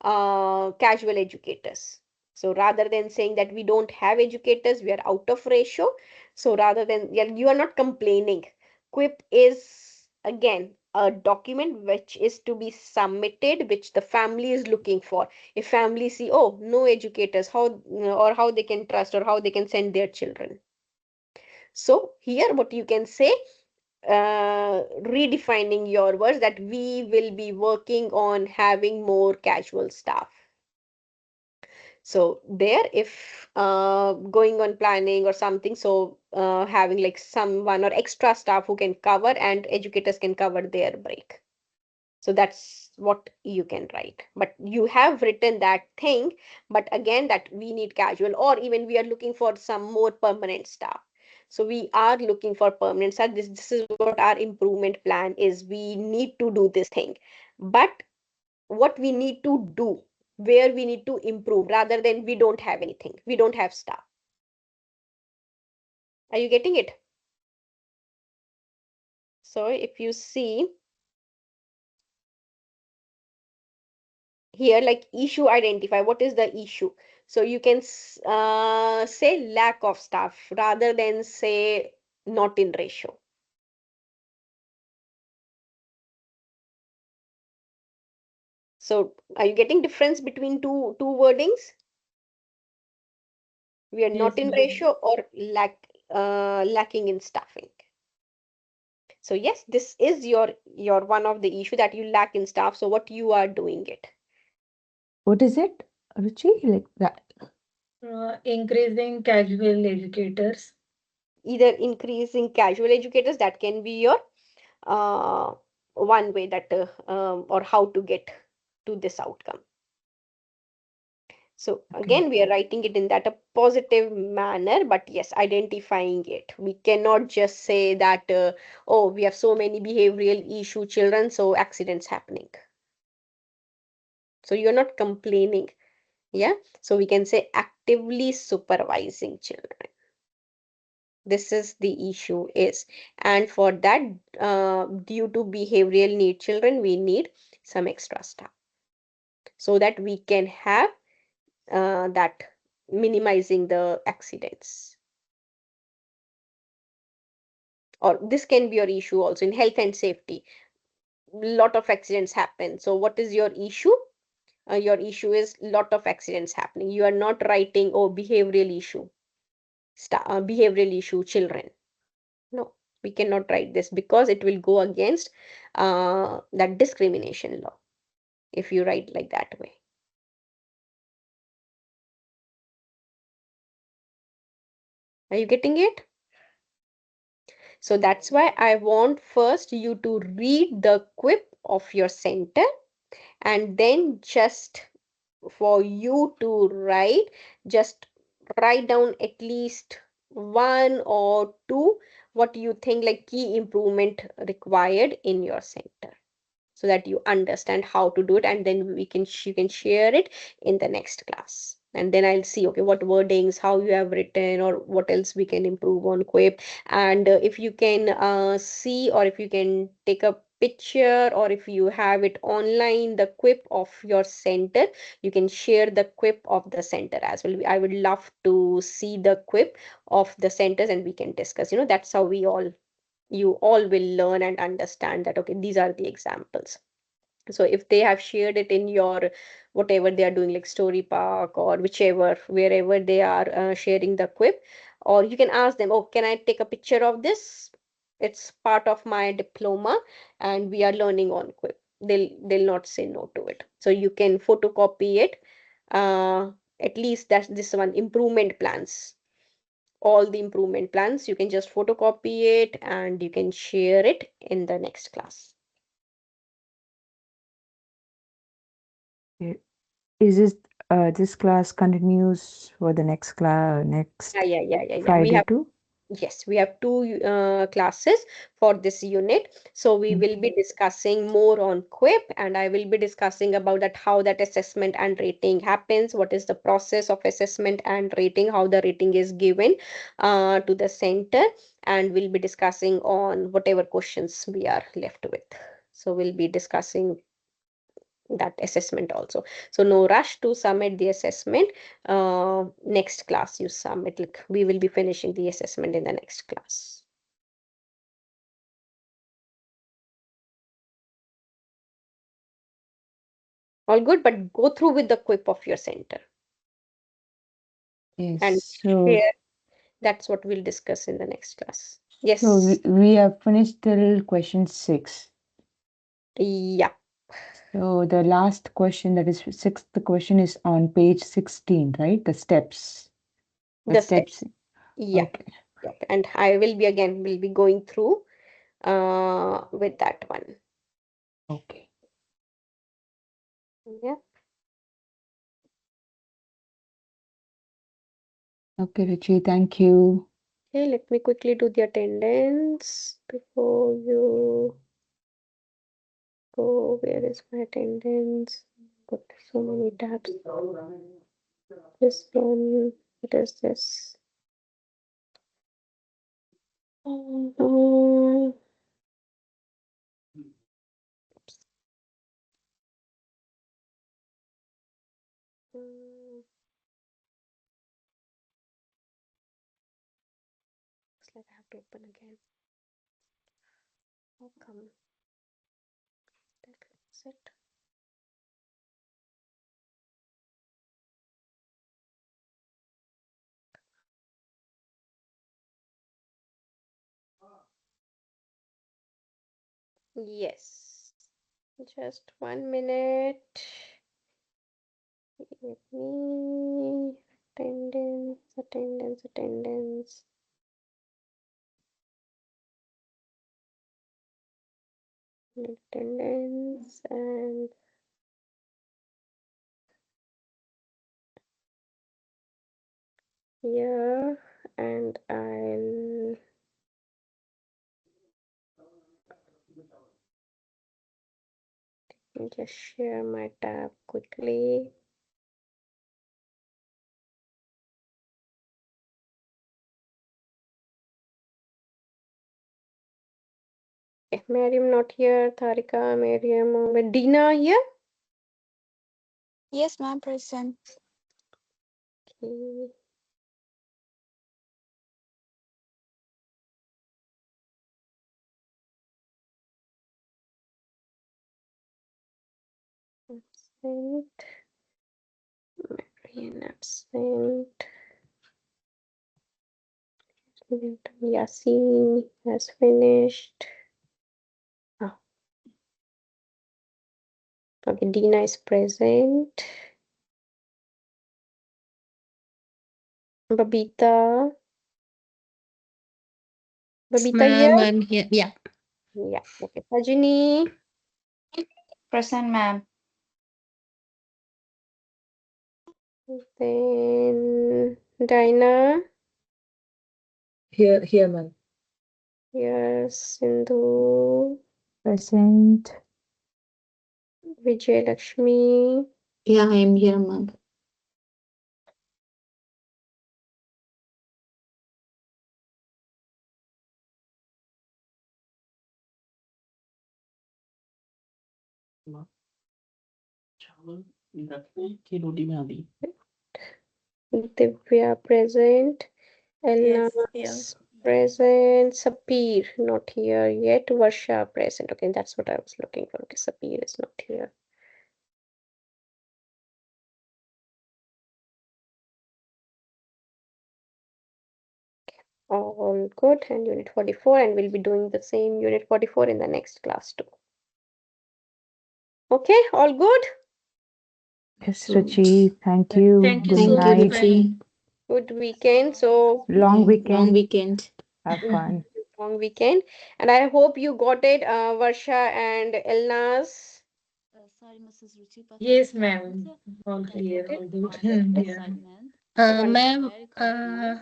S1: educators. So rather than saying that we don't have educators, we are out of ratio. So rather than, yeah, you are not complaining. Quip is again a document which is to be submitted, which the family is looking for. If family see, oh, no educators, how or how they can trust or how they can send their children. So here, what you can say, redefining your words that we will be working on having more casual staff. So there, if going on planning or something, so having like someone or extra staff who can cover and educators can cover their break. So that's what you can write. But you have written that thing, but again, that we need casual or even we are looking for some more permanent staff. So we are looking for permanent staff. This is what our improvement plan is. We need to do this thing. But what we need to do, where we need to improve, rather than we don't have anything, we don't have staff. Are you getting it? So if you see here, like issue identify, what is the issue? So you can say lack of staff rather than say not in ratio. So are you getting difference between two wordings? We are not
S3: Yes,
S1: in
S3: ma'am.
S1: ratio or lacking in staffing. So yes, this is your one of the issue that you lack in staff. So what you are doing it?
S2: What is it, Ruchi? Like that.
S3: Increasing casual educators.
S1: Either increasing casual educators, that can be your one way that or how to get to this outcome. So
S2: Okay.
S1: again, we are writing it in that a positive manner, but yes, identifying it. We cannot just say that, oh, we have so many behavioral issue children, so accidents happening. So you're not complaining. Yeah. So we can say actively supervising children. This is the issue is. And for that, due to behavioral need children, we need some extra staff so that we can have that minimizing the accidents. Or this can be your issue also in health and safety. Lot of accidents happen. So what is your issue? Your issue is lot of accidents happening. You are not writing, oh, behavioral issue, behavioral issue children. No, we cannot write this because it will go against that discrimination law if you write like that way. Are you getting it? So that's why I want first you to read the quip of your center, and then just for you to write, just write down at least one or two what you think like key improvement required in your center, so that you understand how to do it, and then you can share it in the next class. And then I'll see, okay, what wordings, how you have written, or what else we can improve on quip. And if you can see, or if you can take a picture, or if you have it online, the quip of your center, you can share the quip of the center as well. I would love to see the quip of the centers, and we can discuss. That's how you all will learn and understand that, okay, these are the examples. So if they have shared it in your whatever they are doing, like story park or whichever, wherever they are sharing the quip, or you can ask them, oh, can I take a picture of this? It's part of my diploma and we are learning on quip. They'll not say no to it. So you can photocopy it. At least that's this one, improvement plans. All the improvement plans, you can just photocopy it and you can share it in the next class.
S2: Okay. Is this class continues for the next next
S1: Yeah.
S2: Friday too?
S1: Yes, we have two classes for this unit. So we will be discussing more on quip, and I will be discussing about that how that assessment and rating happens, what is the process of assessment and rating, how the rating is given to the center, and we'll be discussing on whatever questions we are left with. So we'll be discussing that assessment also. So no rush to submit the assessment. Next class you submit, like we will be finishing the assessment in the next class. All good, but go through with the quip of your center
S2: Yes.
S1: and
S2: So
S1: share. That's what we'll discuss in the next class. Yes.
S2: so we have finished till question 6.
S1: Yeah.
S2: So the last question, that is sixth question, is on page 16, right? The steps.
S1: The steps. Yeah.
S2: Okay.
S1: Yep. And I will be going through with that one.
S2: Okay.
S1: Yeah.
S2: Okay, Ruchi, thank you.
S1: Okay, let me quickly do the attendance before you go. Where is my attendance? Got so many tabs. This one, what is this? Mhm. Looks like I have to open again. How come? That's it. Yes. Just 1 minute. Let me attendance. Attendance and here, and I'll just share my tab quickly. Okay, Mariam not here, Tharika, Mariam, Dina here?
S9: Yes, ma'am, present.
S1: Okay. Absent. Mariam absent. Yasin has finished. Oh. Okay, Dina is present. Babita. Babita here?
S10: Ma'am, I'm here. Yeah.
S1: Yeah. Okay. Sajini.
S9: Present, ma'am.
S1: Then Dinah.
S8: Here, ma'am.
S1: Yes. Sindhu.
S2: Present.
S1: Vijay Lakshmi.
S10: Yeah, I'm here, ma'am.
S1: Divya present.
S5: Yes,
S1: Elna
S5: yeah.
S1: present. Sapir not here yet. Varsha present. Okay, that's what I was looking for. Okay, Sapir is not here. All good. And unit 44, and we'll be doing the same unit 44 in the next class too. Okay, all good?
S2: Yes, Ruchi. Thank you.
S3: Thank you
S2: Good
S3: so
S10: Thank you,
S3: much,
S2: night.
S10: Ruchi.
S1: Good weekend. So
S2: Long
S10: Yeah, long
S2: weekend.
S10: weekend.
S2: Have fun.
S1: long weekend, and I hope you got it, Varsha and Elnas.
S7: Sorry, Mrs. Ruchi, but
S3: Yes,
S7: I
S3: ma'am.
S7: can't.
S3: All
S7: I
S3: clear,
S7: got it.
S3: all good.
S7: The
S3: Yeah.
S7: assignment.
S10: Ma'am,
S7: Very confused.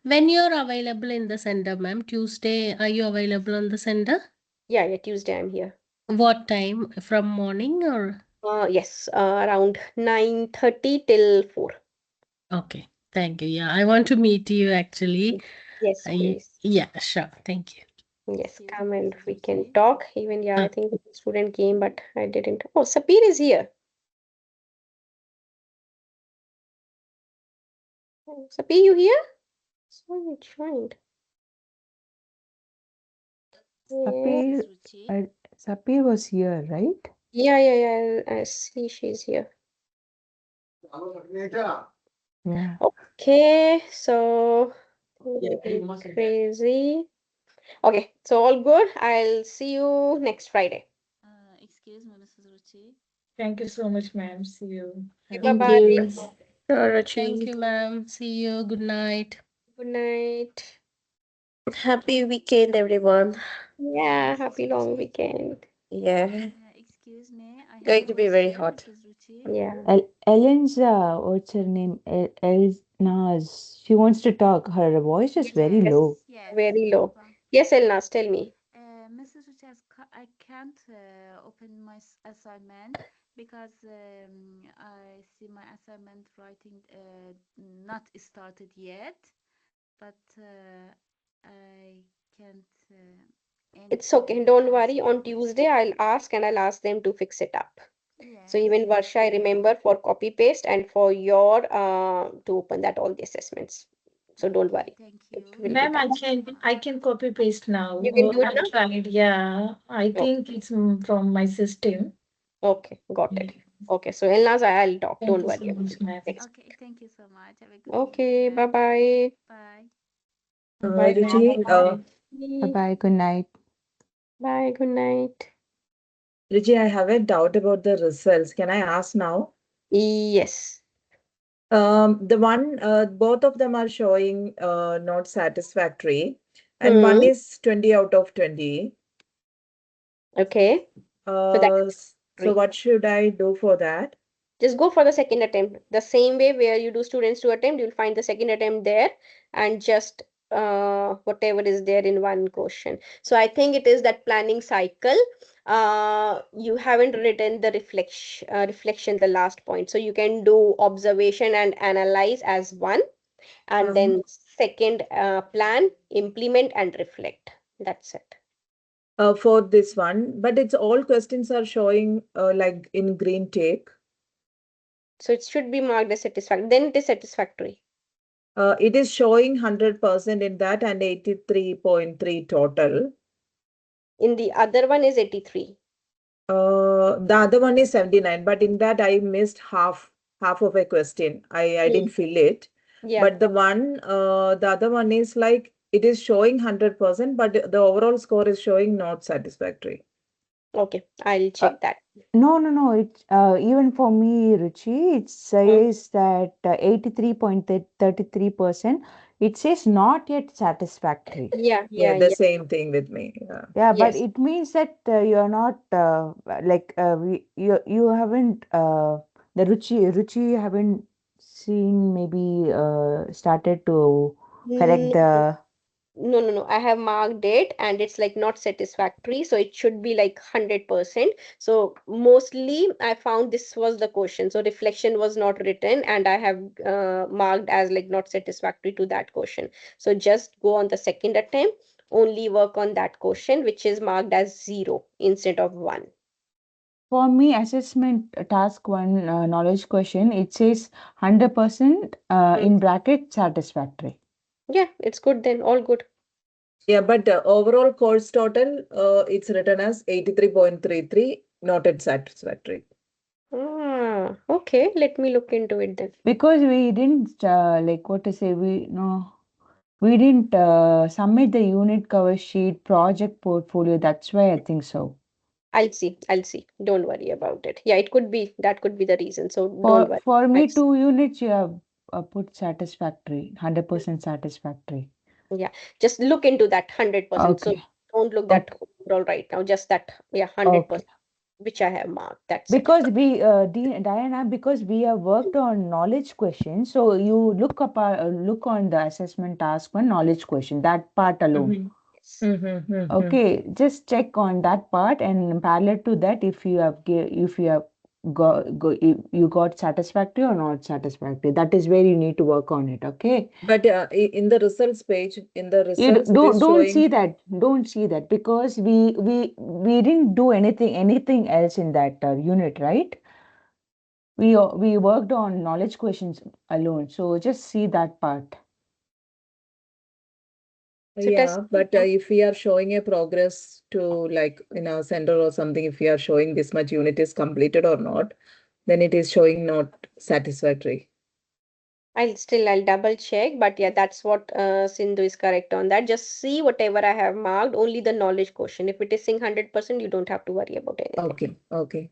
S10: when you're available in the center, ma'am, Tuesday, are you available on the center?
S1: Yeah, Tuesday I'm here.
S10: What time? From morning or?
S1: Yes, around 9:30 till 4.
S10: Okay, thank you. Yeah, I want to meet you actually.
S1: Yes, please.
S10: Yeah, sure. Thank you.
S1: Yes,
S7: Excuse
S1: come
S7: me,
S1: and
S7: Mrs.
S1: we can
S7: Ruchi.
S1: talk. Even, yeah, I think the student came, but I didn't. Oh, Sapir is here. Oh, Sapir, you here? So you joined. Yeah,
S2: Sapir,
S7: Mrs. Ruchi.
S2: Sapir was here, right?
S1: yeah. I see she's here.
S2: Yeah.
S1: Okay, so crazy. Okay, so all good. I'll see you next Friday.
S7: Excuse me, Mrs. Ruchi.
S3: Thank you so much, ma'am. See you. Have a
S10: Thank
S1: Bye-bye.
S10: you.
S6: Sure,
S10: Thank
S6: Ruchi.
S10: you, ma'am. See you. Good night.
S1: Good night.
S5: Happy weekend, everyone.
S1: Yeah,
S7: Mrs.
S1: happy long
S7: Ruchi.
S1: weekend.
S5: Yeah,
S7: Excuse me, I have a
S5: going to be very
S7: question,
S5: hot.
S7: Mrs. Ruchi.
S1: Yeah.
S2: Ellen's, what's her name? Naz, she wants to talk. Her voice is very
S1: Yes,
S2: low.
S7: Yes.
S1: very low.
S7: But,
S1: Yes, Elnas, tell me.
S7: Mrs. Richards, I can't open my assignment because I see my assignment writing not started yet, but I can't
S1: It's
S7: enter
S1: okay,
S7: the
S1: don't worry. On
S7: assignment.
S1: Tuesday, I'll ask them to fix it up. So
S7: Yes,
S1: even Varsha, I remember for copy paste and for your to open that all the assessments. So don't
S7: okay,
S1: worry,
S7: thank
S1: it
S7: you.
S1: will be
S3: Ma'am,
S7: Thank
S1: done.
S7: you so
S3: I
S7: much.
S3: can copy paste now.
S1: You can do it
S3: I've
S1: now?
S3: tried. Yeah, I
S1: No.
S3: think it's from my system.
S1: Okay, got
S3: Yeah.
S1: it. Okay, so Elnaz, I'll talk.
S3: Thank
S1: Don't
S3: you so
S1: worry about
S3: much,
S1: it.
S3: ma'am.
S1: Thanks.
S7: Okay, thank you so much. Have a good evening,
S1: Okay, bye
S7: ma'am.
S1: bye.
S7: Bye.
S1: Bye
S8: Ruchi,
S1: bye.
S2: Bye bye. Good night.
S1: Bye, good night.
S8: Ruchi, I have a doubt about the results. Can I ask now?
S1: Yes.
S8: Both of them are showing not satisfactory, and one
S1: Hmm.
S8: is 20 out of 20.
S1: Okay. So that is
S8: So
S1: three.
S8: what should I do for that?
S1: Just go for the second attempt. The same way where you do students to attempt, you'll find the second attempt there and just whatever is there in one question. So I think it is that planning cycle. You haven't written the reflection, the last point. So you can do observation and analyze as one, and
S8: Um,
S1: then second plan, implement and reflect. That's it.
S8: for this one, but it's all questions are showing like in green tape.
S1: So it should be marked as satisfactory. Then it is satisfactory.
S8: It is showing 100% in that and 83.3 total.
S1: In the other one is 83.
S8: The other one is 79, but in that I missed half of a question. I
S1: Hmm.
S8: didn't fill it.
S1: Yeah.
S8: But the other one is like it is showing 100%, but the overall score is showing not satisfactory.
S1: Okay. I'll
S2: Uh,
S1: check that.
S2: no. It's even for me, Ruchi, it
S1: Hmm.
S2: says that 83.33%. It says not yet satisfactory.
S1: Yeah,
S8: Yeah,
S1: yeah,
S8: the
S1: yeah.
S8: same thing with me. Yeah.
S2: Yeah, but
S1: Yes.
S2: it means that you're not like you haven't the Ruchi haven't seen maybe started to correct
S1: No,
S2: the.
S1: no. I have marked it and it's like not satisfactory. So it should be like 100%. So mostly I found this was the question. So reflection was not written and I have marked as like not satisfactory to that question. So just go on the second attempt, only work on that question, which is marked as 0 instead of 1.
S2: For me, assessment task one knowledge question, it says 100%
S1: Hmm.
S2: in bracket satisfactory.
S1: Yeah, it's good then. All good.
S8: Yeah, but overall course total, it's written as 83.33, not at satisfactory.
S1: Okay. Let me look into it then.
S2: Because we didn't like what to say, we didn't submit the unit cover sheet project portfolio. That's why I think so.
S1: I'll see. I'll see. Don't worry about it. Yeah, it could be that could be the reason. So don't worry.
S2: For
S1: I'll
S2: me,
S1: see.
S2: 2 units you have put satisfactory, 100% satisfactory.
S1: Yeah, just look into that 100%. So
S2: Okay,
S1: don't look that
S2: okay,
S1: overall right now. Just that, yeah,
S2: okay.
S1: 100%, which I have marked. That's it.
S2: Because Diana, because we have worked on knowledge questions, so you look on the assessment task one knowledge question, that part alone.
S8: Mm-hmm.
S1: Yes.
S8: Mm-hmm. Mm-hmm.
S2: Okay, just check on that part, and parallel to that, if you have if you got satisfactory or not satisfactory, that is where you need to work on it. Okay.
S8: But in the results page, in the
S2: You
S8: results, it
S2: don't
S8: is showing.
S2: don't see that because we didn't do anything else in that unit, right? We worked on knowledge questions alone, so just see that part.
S1: So test.
S8: Yeah, but if we are showing a progress to like in our center or something, if we are showing this much unit is completed or not, then it is showing not satisfactory.
S1: I'll double check, but yeah, that's what Sindhu is correct on that. Just see whatever I have marked, only the knowledge question. If it is saying 100%, you don't have to worry about anything.
S8: Okay, okay.
S1: Yeah,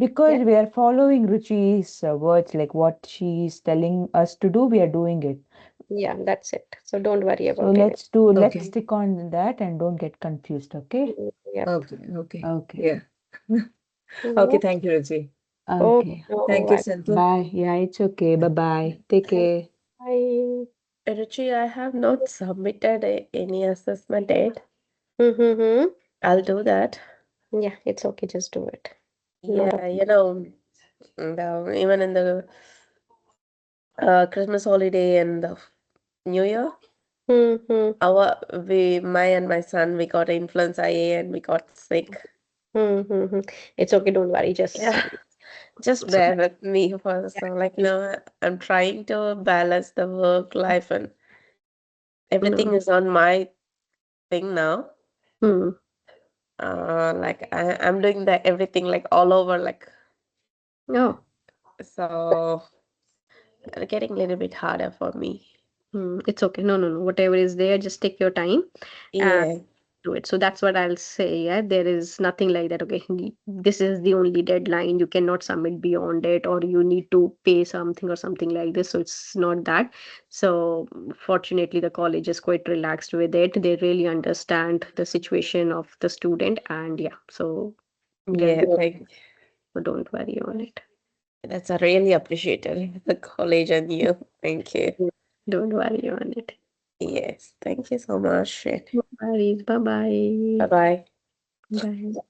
S2: Because we are following Ruchi's words, like what she's telling us to do, we are doing it.
S1: yeah, that's it. So don't worry
S2: So
S1: about anything.
S2: let's
S8: Okay,
S2: stick on that and don't get confused, okay?
S1: Yep.
S8: okay, okay.
S2: Okay.
S8: Yeah. Okay,
S1: Yep.
S8: thank you, Ruchi.
S1: Oh,
S2: Okay.
S1: no,
S8: Thank you, Sindhu.
S2: Bye. Yeah, it's okay. Bye bye. Take care.
S5: Ruchi, I have not submitted any assessment yet.
S1: Mm-hmm.
S5: I'll do that.
S1: Yeah, it's okay. Just do it. Not a.
S5: Yeah, even in the Christmas holiday and the New Year,
S1: Mm-hmm.
S5: my and my son, we got influenza A and we got sick.
S1: Mm-hmm. It's okay. Don't worry. Just.
S5: Yeah, just
S1: It's okay.
S5: bear with me for so I'm trying to balance the work life and everything
S1: Mm.
S5: is on my thing now.
S1: Hmm.
S5: I'm doing the everything like all over, like
S1: Oh.
S5: so getting a little bit harder for me.
S1: It's okay. No, no, no. Whatever is there, just take your time and
S5: Yeah,
S1: do it. So that's what I'll say. Yeah, there is nothing like that. Okay, this is the only deadline. You cannot submit beyond it, or you need to pay something or something like this. So it's not that. So fortunately, the college is quite relaxed with it. They really understand the situation of the student, and yeah, so they're
S5: yeah,
S1: good.
S5: like
S1: So don't worry on it.
S5: that's a really appreciated the college and you. Thank you.
S1: Don't worry on it.
S5: Yes, thank you so much.
S1: No worries. Bye
S5: Bye
S1: bye.
S5: bye.
S1: Bye.